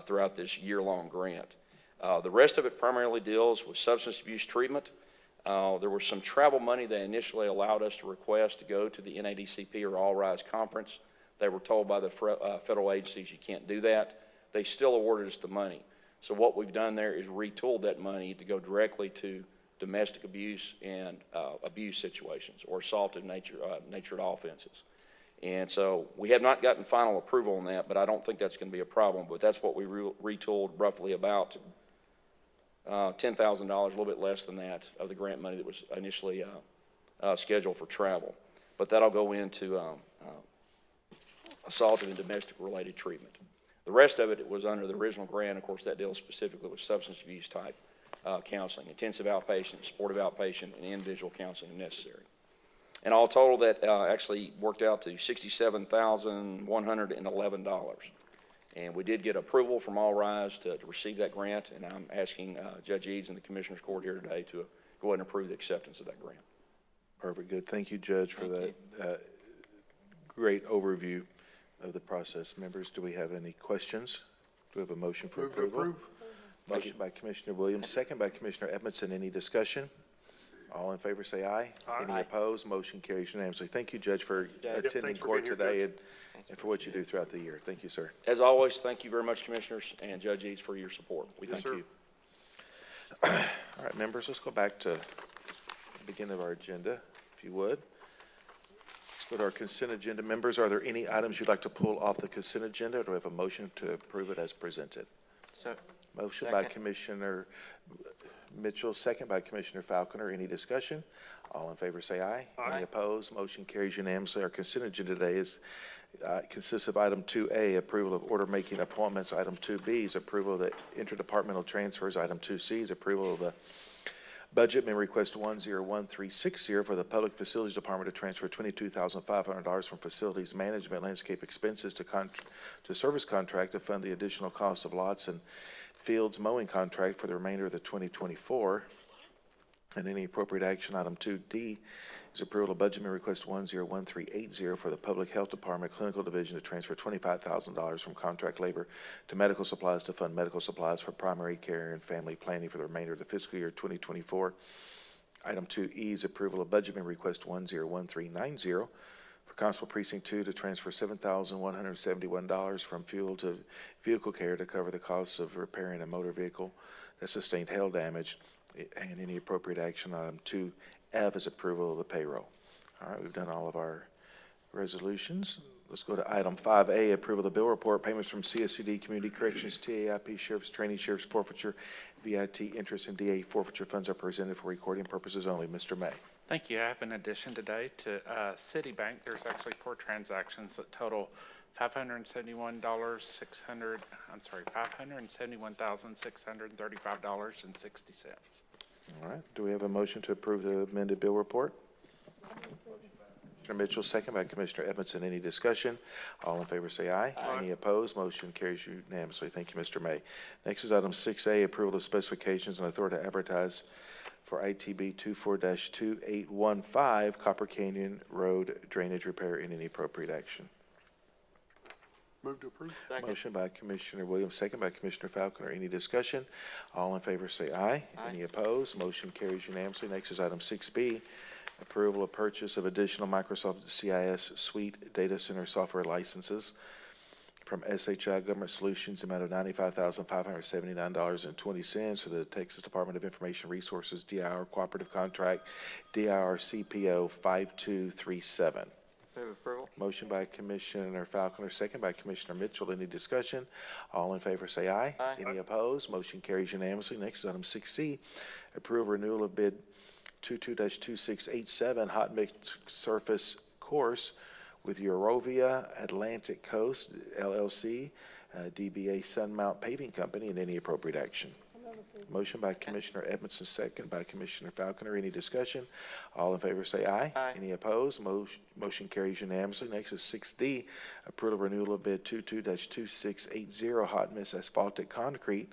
throughout this year-long grant. The rest of it primarily deals with substance abuse treatment. There was some travel money they initially allowed us to request to go to the NADCP or All Rise Conference. They were told by the federal agencies you can't do that. They still awarded us the money. So what we've done there is retooled that money to go directly to domestic abuse and abuse situations or assaultive natured offenses. And so we have not gotten final approval on that, but I don't think that's going to be a problem. But that's what we retooled, roughly about $10,000, a little bit less than that, of the grant money that was initially scheduled for travel. But that'll go into assaultive and domestic related treatment. The rest of it was under the original grant. Of course, that deals specifically with substance abuse type counseling, intensive outpatient, supportive outpatient, and individual counseling if necessary. And all total, that actually worked out to $67,111. And we did get approval from All Rise to receive that grant, and I'm asking Judge Eads and the Commissioners Court here today to go ahead and approve the acceptance of that grant. Perfect, good. Thank you, Judge, for that great overview of the process. Members, do we have any questions? Do we have a motion for approval? Motion by Commissioner Williams, second by Commissioner Edmondson. Any discussion? All in favor say aye. Aye. Any opposed? Motion carries unanimously. Thank you, Judge, for attending thanks for court being here, today Judge. and for what you do throughout the year. Thank you, sir. As always, thank you very much, Commissioners, and Judge Eads for your support. We Yes, thank sir. you. All right, members, let's go back to the beginning of our agenda, if you would. Let's go to our consent agenda. Members, are there any items you'd like to pull off the consent agenda, or do we have a motion to approve it as presented? Motion by Commissioner Mitchell, second by Commissioner Falconer. Any discussion? All in favor say aye. Aye. Any opposed? Motion carries unanimously. Our consent agenda today consists of item 2A, approval of order making appointments. Item 2B is approval of the interdepartmental transfers. Item 2C is approval of the budget amendment request 101360 for the Public Facilities Department to transfer $22,500 from facilities management landscape expenses to service contract to fund the additional cost of lots and fields mowing contract for the remainder of the 2024. And any appropriate action. Item 2D is approval of budget amendment request 101380 for the Public Health Department Clinical Division to transfer $25,000 from contract labor to medical supplies to fund medical supplies for primary care and family planning for the remainder of the fiscal year 2024. Item 2E is approval of budget amendment request 101390 for Constable Precinct 2 to transfer $7,171 from fuel to vehicle care to cover the costs of repairing a motor vehicle that sustained hail damage. And any appropriate action. Item 2F is approval of the payroll. All right, we've done all of our resolutions. Let's go to item 5A, approval of the bill report, payments from CSCD, Community Corrections, TAIP, Sheriff's Training, Sheriff's Forfeiture, VIT, interest, and DA forfeiture funds are presented for recording purposes only. Mr. May. Thank you. I have an addition today to Citibank. There's actually 4 transactions that total $571,635.60. All right, do we have a motion to approve the amended bill report? Commissioner Mitchell, second by Commissioner Edmondson. Any discussion? All in favor say aye. Aye. Any opposed? Motion carries unanimously. Thank you, Mr. May. Next is item 6A, approval of specifications and authority to advertise for ITB 24-2815 Copper Canyon Road drainage repair and any appropriate action. Move to approve. Motion by Commissioner Williams, second by Commissioner Falconer. Any discussion? All in favor say aye. Any opposed? Motion carries unanimously. Next is item 6B, approval of purchase of additional Microsoft CIS Suite Data Center software licenses from SHI Government Solutions, amount of $95,579.20 for the Texas Department of Information Resources DIR Cooperative Contract DIR CPO 5237. Move approval. Motion by Commissioner Falconer, second by Commissioner Mitchell. Any discussion? All in favor say aye. Aye. Any opposed? Motion carries unanimously. Next is item 6C, approve renewal of bid 22-2687 hot mix surface course with Eurovia Atlantic Coast LLC, DBA Sunmount Paving Company, and any appropriate action. Motion by Commissioner Edmondson, second by Commissioner Falconer. Any discussion? All in favor say aye. Aye. Any opposed? Motion carries unanimously. Next is 6D, approval of renewal of bid 22-2680 hot mix asphaltic concrete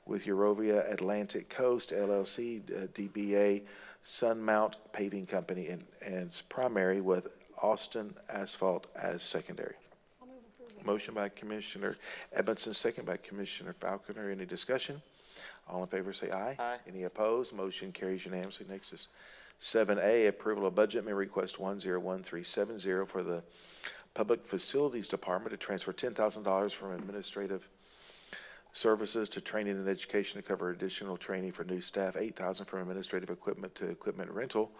with Eurovia Atlantic Coast LLC, DBA Sunmount Paving Company, and it's primary with Austin Asphalt as secondary. Motion by Commissioner Edmondson, second by Commissioner Falconer. Any discussion? All in favor say aye. Aye. Any opposed? Motion carries unanimously. Next is 7A, approval of budget amendment request 101370 for the Public Facilities Department to transfer $10,000 from administrative services to training and education to cover additional training for new staff, $8,000 from administrative equipment to equipment rental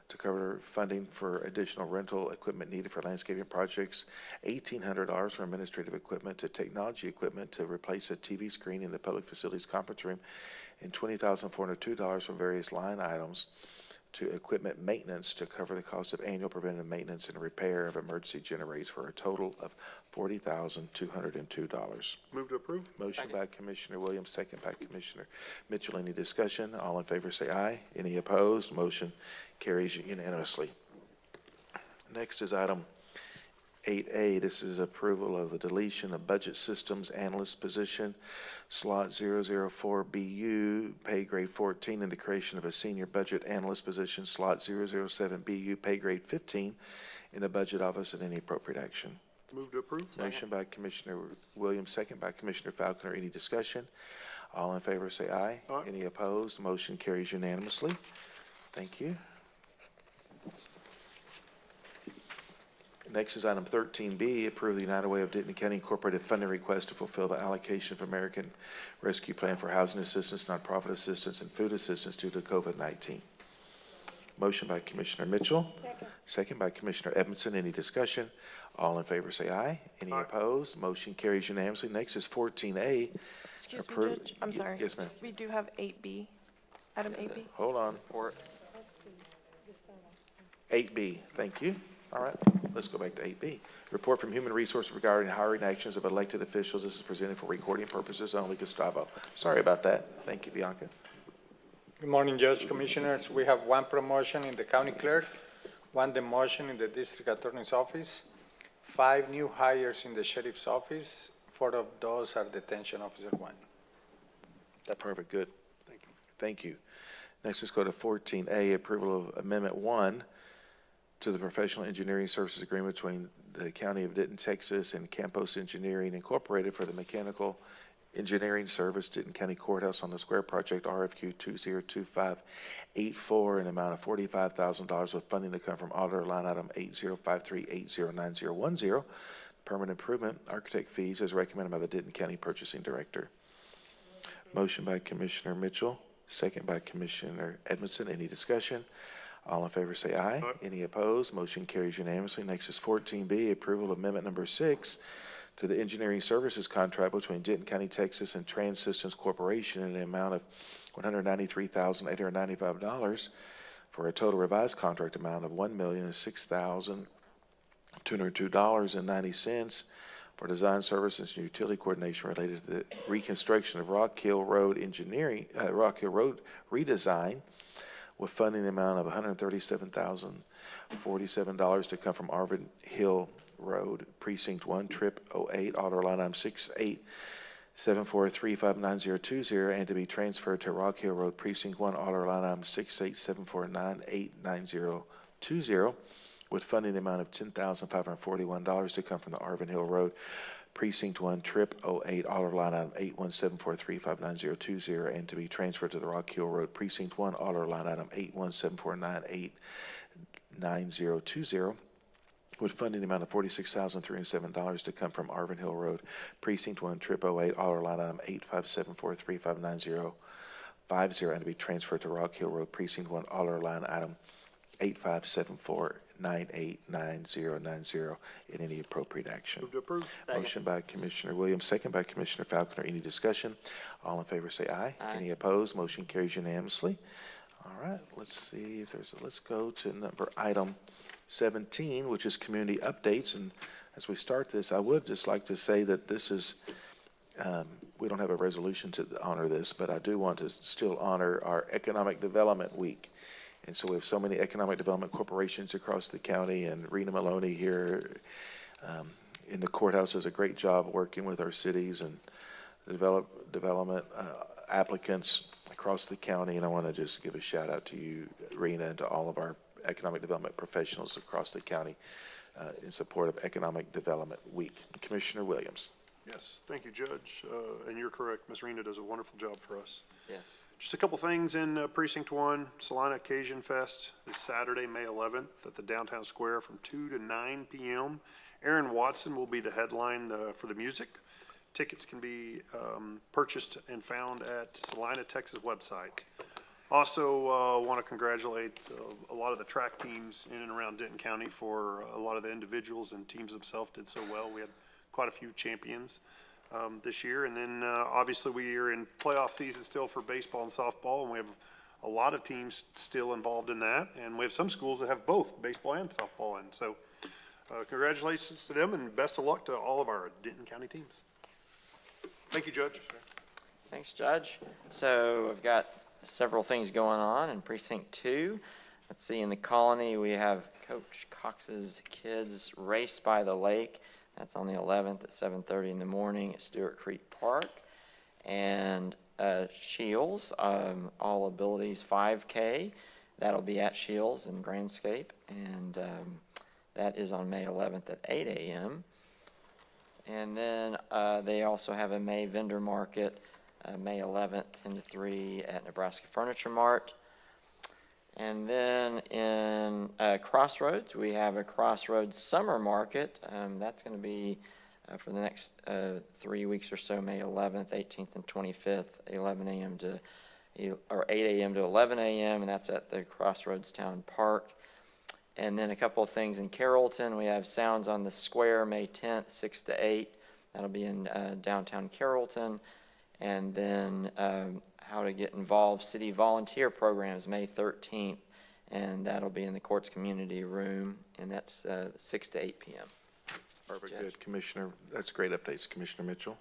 to cover funding for additional rental equipment needed for landscaping projects, $1,800 from administrative equipment to technology equipment to replace a TV screen in the public facilities conference room, and $20,402 from various line items to equipment maintenance to cover the cost of annual preventive maintenance and repair of emergency generators for a total of $40,202. Move to approve? Motion by Commissioner Williams, second by Commissioner Mitchell. Any discussion? All in favor say aye. Any opposed? Motion carries unanimously. Next is item 8A. This is approval of the deletion of budget systems analyst position, slot 004BU, pay grade 14, and the creation of a senior budget analyst position, slot 007BU, pay grade 15, in the budget office, and any appropriate action. Move to approve? Motion by Commissioner Williams, second by Commissioner Falconer. Any discussion? All in favor say aye. Aye. Any opposed? Motion carries unanimously. Thank you. Next is item 13B, approve the United Way of Denton County Incorporated funding request to fulfill the allocation of American Rescue Plan for housing assistance, nonprofit assistance, and food assistance due to COVID-19. Motion by Commissioner Mitchell. Second by Commissioner Edmondson. Any discussion? All in favor say aye. Any opposed? Motion carries unanimously. Next is 14A. Excuse me, Judge, I'm sorry. Yes, ma'am. We do have 8B, item 8B. Hold on. 8B, thank you. All right, let's go back to 8B. Report from Human Resources regarding hiring actions of elected officials. This is presented for recording purposes only. Gustavo. Sorry about that. Thank you, Bianca. Good morning, Judge, Commissioners. We have one promotion in the county clerk, one demotion in the district attorney's office, 5 new hires in the sheriff's office. 4 of those are detention officer 1. That's perfect, good. Thank you. Thank you. Next, let's go to 14A, approval of Amendment 1 to the Professional Engineering Services Agreement between the County of Denton, Texas, and Campos Engineering Incorporated for the Mechanical Engineering Service, Denton County Courthouse on the Square Project, RFQ 202584, an amount of $45,000 with funding to come from auditor line item 8053809010. Permanent improvement architect fees as recommended by the Denton County Purchasing Director. Motion by Commissioner Mitchell, second by Commissioner Edmondson. Any discussion? All in favor say aye. Aye. Any opposed? Motion carries unanimously. Next is 14B, approval of amendment number 6 to the engineering services contract between Denton County, Texas, and Trans Systems Corporation in the amount of $193,895 for a total revised contract amount of $1,006,202.90 for design services and utility coordination related to the reconstruction of Rock Hill Road redesign, with funding the amount of $137,047 to come from Arvin Hill Road, Precinct 1, Trip 08, order line item 6874359020, and to be transferred to Rock Hill Road, Precinct 1, order line item 6874989020, with funding the amount of $10,541 to come from the Arvin Hill Road, Precinct 1, Trip 08, order line item 8174359020, and to be transferred to the Rock Hill Road, Precinct 1, order line item 8174989020, with funding the amount of $46,307 to come from Arvin Hill Road, Precinct 1, Trip 08, order line item 8574359050, and to be transferred to Rock Hill Road, Precinct 1, order line item 8574989090, in any appropriate action. Move to approve? Motion by Commissioner Williams, second by Commissioner Falconer. Any discussion? All in favor say aye. Aye. Any opposed? Motion carries unanimously. All right, let's see if there's let's go to item 17, which is community updates. And as we start this, I would just like to say that this is, we don't have a resolution to honor this, but I do want to still honor our Economic Development Week. And so we have so many economic development corporations across the county, and Rena Maloney here in the courthouse does a great job working with our cities and development applicants across the county, and I want to just give a shout out to you, Rena, and to all of our economic development professionals across the county in support of Economic Development Week. Commissioner Williams. Yes, thank you, Judge. And you're correct, Ms. Rena does a wonderful job for us. Yes. Just a couple things in Precinct 1. Salina Cajun Fest is Saturday, May 11th at the Downtown Square from 2 to 9 p.m. Aaron Watson will be the headline for the music. Tickets can be purchased and found at Salina, Texas website. Also want to congratulate a lot of the track teams in and around Denton County for a lot of the individuals and teams themselves did so well. We had quite a few champions this year. And then obviously we are in playoff season still for baseball and softball, and we have a lot of teams still involved in that. And we have some schools that have both baseball and softball. And so congratulations to them and best of luck to all of our Denton County teams. Thank you, Judge. Thanks, Judge. So I've got several things going on in Precinct 2. Let's see, in the Colony, we have Coach Cox's Kids Race by the Lake. That's on the 11th at 7:30 in the morning at Stewart Creek Park. And Shields, All Abilities 5K. That'll be at Shields in Grandscape. And that is on May 11th at 8 a.m. And then they also have a May vendor market, May 11th, 10 to 3 at Nebraska Furniture Mart. And then in Crossroads, we have a Crossroads Summer Market. That's going to be for the next 3 weeks or so, May 11th, 18th, and 25th, 11 a.m. to, or 8 a.m. to 11 a.m., and that's at the Crossroads Town Park. And then a couple of things in Carrollton. We have Sounds on the Square, May 10th, 6 to 8. That'll be in downtown Carrollton. And then How to Get Involved City Volunteer Programs, May 13th. And that'll be in the Courts Community Room, and that's 6 to 8 p.m. Perfect. Good, Commissioner. That's great updates. Commissioner Mitchell.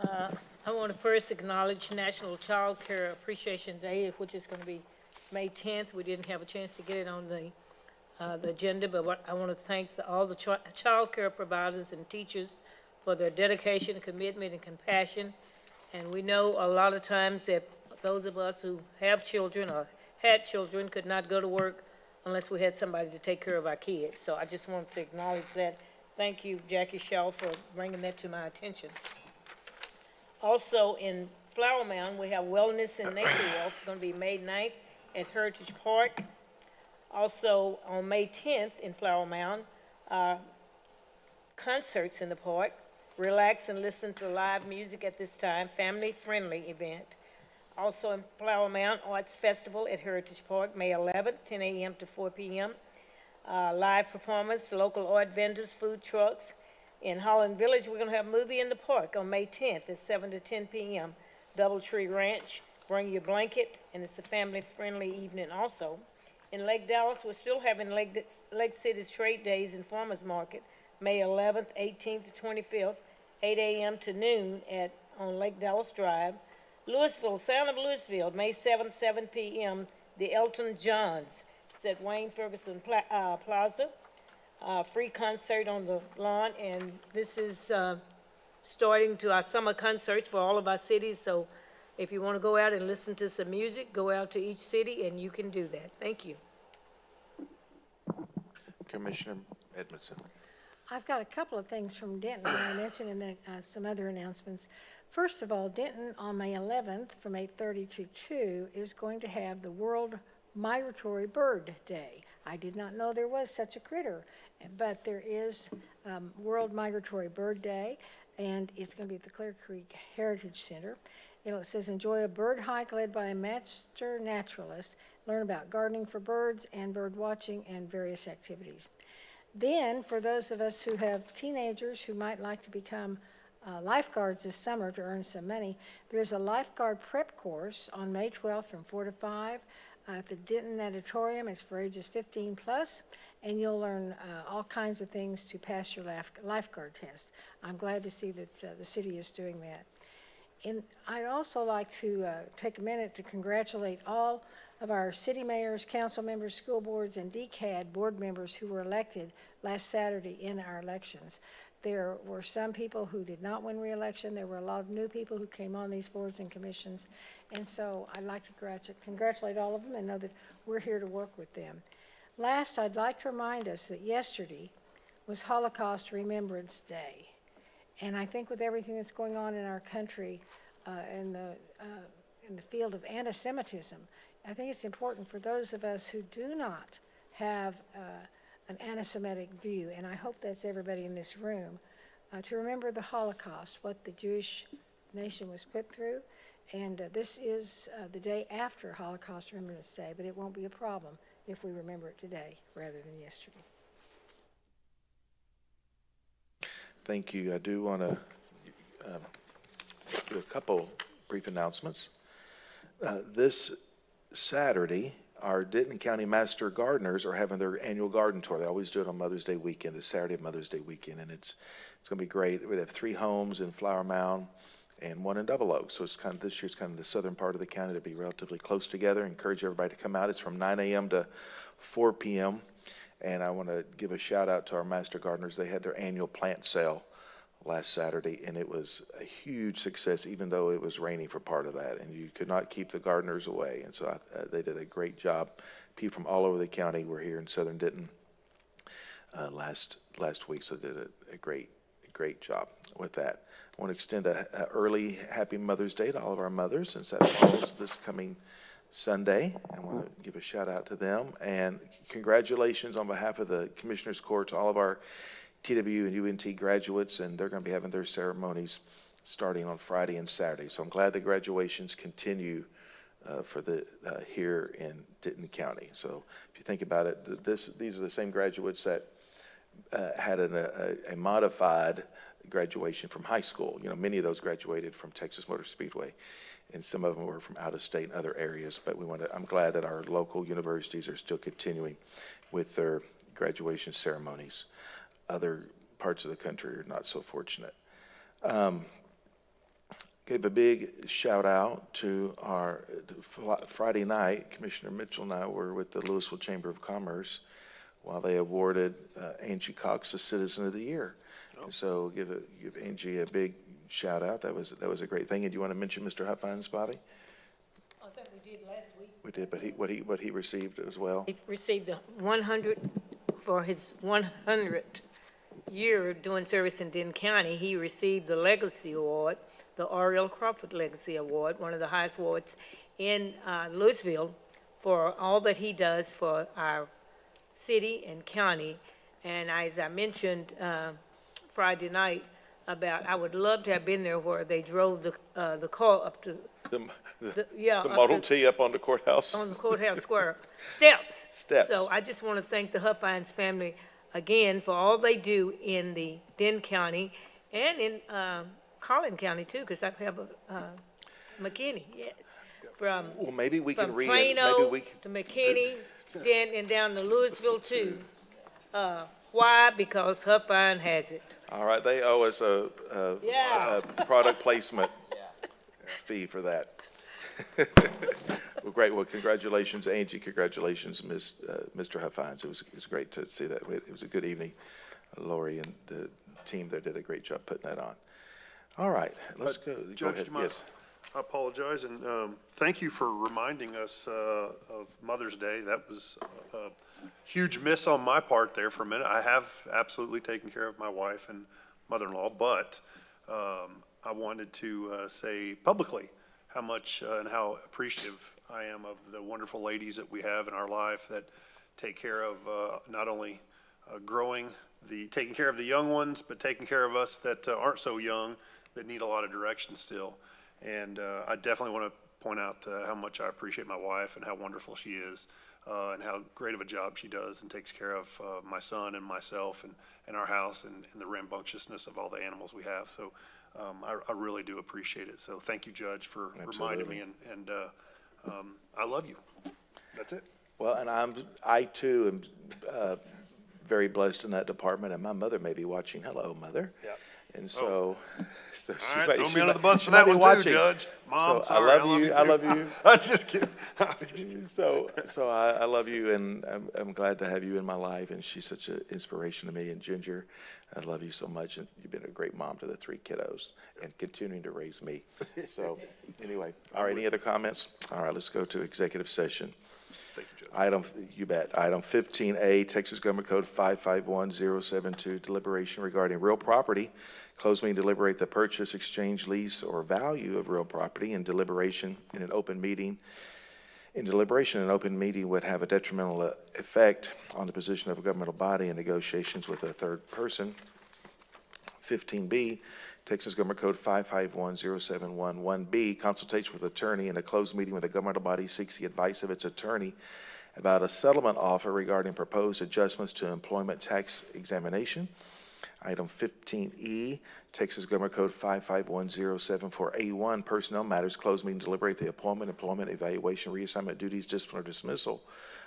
I want to first acknowledge National Child Care Appreciation Day, which is going to be May 10th. We didn't have a chance to get it on the agenda, but I want to thank all the child care providers and teachers for their dedication, commitment, and compassion. And we know a lot of times that those of us who have children or had children could not go to work unless we had somebody to take care of our kids. So I just wanted to acknowledge that. Thank you, Jackie Shaw, for bringing that to my attention. Also, in Flower Mound, we have Wellness and Nature Walk. It's going to be May 9th at Heritage Park. Also, on May 10th in Flower Mound, concerts in the park. Relax and listen to live music at this time, family-friendly event. Also in Flower Mound, Arts Festival at Heritage Park, May 11th, 10 a.m. to 4 p.m. Live performance, local art vendors, food trucks. In Holland Village, we're going to have a movie in the park on May 10th at 7 to 10 p.m. Doubletree Ranch, bring your blanket, and it's a family-friendly evening also. In Lake Dallas, we're still having Lake City's Trade Days and Farmers Market, May 11th, 18th to 25th, 8 a.m. to noon on Lake Dallas Drive. Louisville, Sound of Louisville, May 7th, 7 p.m., the Elton Johns. It's at Wayne Ferguson Plaza. Free concert on the lawn, and this is starting to our summer concerts for all of our cities. So if you want to go out and listen to some music, go out to each city, and you can do that. Thank you. Commissioner Edmondson. I've got a couple of things from Denton that I mentioned, and then some other announcements. First of all, Denton on May 11th from 8:30 to 2 is going to have the World Migratory Bird Day. I did not know there was such a critter, but there is World Migratory Bird Day, and it's going to be at the Clear Creek Heritage Center. It says, enjoy a bird hike led by a master naturalist, learn about gardening for birds and bird watching and various activities. Then, for those of us who have teenagers who might like to become lifeguards this summer to earn some money, there's a lifeguard prep course on May 12th from 4 to 5 at the Denton Auditorium. It's for ages 15 plus, and you'll learn all kinds of things to pass your lifeguard test. I'm glad to see that the city is doing that. And I'd also like to take a minute to congratulate all of our city mayors, council members, school boards, and DCAD board members who were elected last Saturday in our elections. There were some people who did not win re-election. There were a lot of new people who came on these boards and commissions. And so I'd like to congratulate all of them and know that we're here to work with them. Last, I'd like to remind us that yesterday was Holocaust Remembrance Day. And I think with everything that's going on in our country in the field of anti-Semitism, I think it's important for those of us who do not have an anti-Semitic view, and I hope that's everybody in this room, to remember the Holocaust, what the Jewish nation was put through. And this is the day after Holocaust Remembrance Day, but it won't be a problem if we remember it today rather than yesterday. Thank you. I do want to do a couple brief announcements. This Saturday, our Denton County Master Gardeners are having their annual garden tour. They always do it on Mother's Day weekend, the Saturday of Mother's Day weekend, and it's going to be great. We have 3 homes in Flower Mound and 1 in Double Oak. So it's kind of, this year's kind of the southern part of the county. They'll be relatively close together. Encourage everybody to come out. It's from 9 a.m. to 4 p.m. And I want to give a shout out to our Master Gardeners. They had their annual plant sale last Saturday, and it was a huge success, even though it was raining for part of that, and you could not keep the gardeners away. And so they did a great job. People from all over the county were here in southern Denton last week, so did a great job with that. I want to extend a early happy Mother's Day to all of our mothers, since that falls this coming Sunday. I want to give a shout out to them, and congratulations on behalf of the Commissioners Court to all of our TW and UNT graduates, and they're going to be having their ceremonies starting on Friday and Saturday. So I'm glad the graduations continue for the here in Denton County. So if you think about it, these are the same graduates that had a modified graduation from high school. You know, many of those graduated from Texas Motor Speedway, and some of them were from out of state and other areas. But I'm glad that our local universities are still continuing with their graduation ceremonies. Other parts of the country are not so fortunate. Gave a big shout out to our Friday night. Commissioner Mitchell and I were with the Louisville Chamber of Commerce while they awarded Angie Cox a Citizen of the Year. Oh. So give Angie a big shout out. That was a great thing. And do you want to mention Mr. Huffine's body? I think we did last week. We did, but what he received as well. He received the 100 for his 100th year doing service in Denton County. He received the Legacy Award, the Oriel Crawford Legacy Award, one of the highest awards in Louisville, for all that he does for our city and county. And as I mentioned Friday night about, I would love to have been there where they drove the car up to the Model T up on the courthouse. On the courthouse square. Steps. Steps. So I just want to thank the Huffines family again for all they do in the Denton County and in Collin County too, because I have a McKinney, yes. Well, maybe we can from Plano to McKinney, Denton, and down to Louisville too. Why? Because Huffine has it. All right, they owe us a product placement fee for that. Well, great. Well, congratulations, Angie. Congratulations, Mr. Huffines. It was great to see that. It was a good evening. Lori and the team there did a great job putting that on. All right, let's go. Go ahead. Yes. I apologize, and thank you for reminding us of Mother's Day. That was a huge miss on my part there for a minute. I have absolutely taken care of my wife and mother-in-law, but I wanted to say publicly how much and how appreciative I am of the wonderful ladies that we have in our life that take care of not only taking care of the young ones, but taking care of us that aren't so young, that need a lot of direction still. And I definitely want to point out how much I appreciate my wife and how wonderful she is, and how great of a job she does and takes care of my son and myself and our house and the rambunctiousness of all the animals we have. So I really do appreciate it. So thank you, Judge, for reminding me, and I love you. That's it. Well, and I too am very blessed in that department, and my mother may be watching. Hello, Mother. Yeah. And so, all right, throw me under the bus for that one too, Judge. Mom, So sorry, I love you. too. I love you. I'm just kidding. I'm just kidding. So I love you, and I'm glad to have you in my life, and she's such an inspiration to me. And Ginger, I love you so much, and you've been a great mom to the 3 kiddos, and continuing to raise me. So anyway, all right, any other comments? All right, let's go to executive session. Thank you, Judge. You bet. Item 15A, Texas Government Code 551072, deliberation regarding real property. Closed meeting, deliberate the purchase, exchange, lease, or value of real property, and deliberation in an open meeting. In deliberation, an open meeting would have a detrimental effect on the position of a governmental body in negotiations with a third person. 15B, Texas Government Code 551071-1B, consultation with attorney in a closed meeting with a governmental body seeks the advice of its attorney about a settlement offer regarding proposed adjustments to employment tax examination. Item 15E, Texas Government Code 551074A1, personnel matters, closed meeting, deliberate the appointment, employment, evaluation, reassignment duties, discipline, or dismissal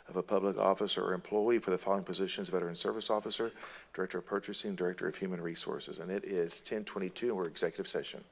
of a public officer or employee for the following positions: Veteran Service Officer, Director of Purchasing, Director of Human Resources. And it is 10:22, and we're executive session.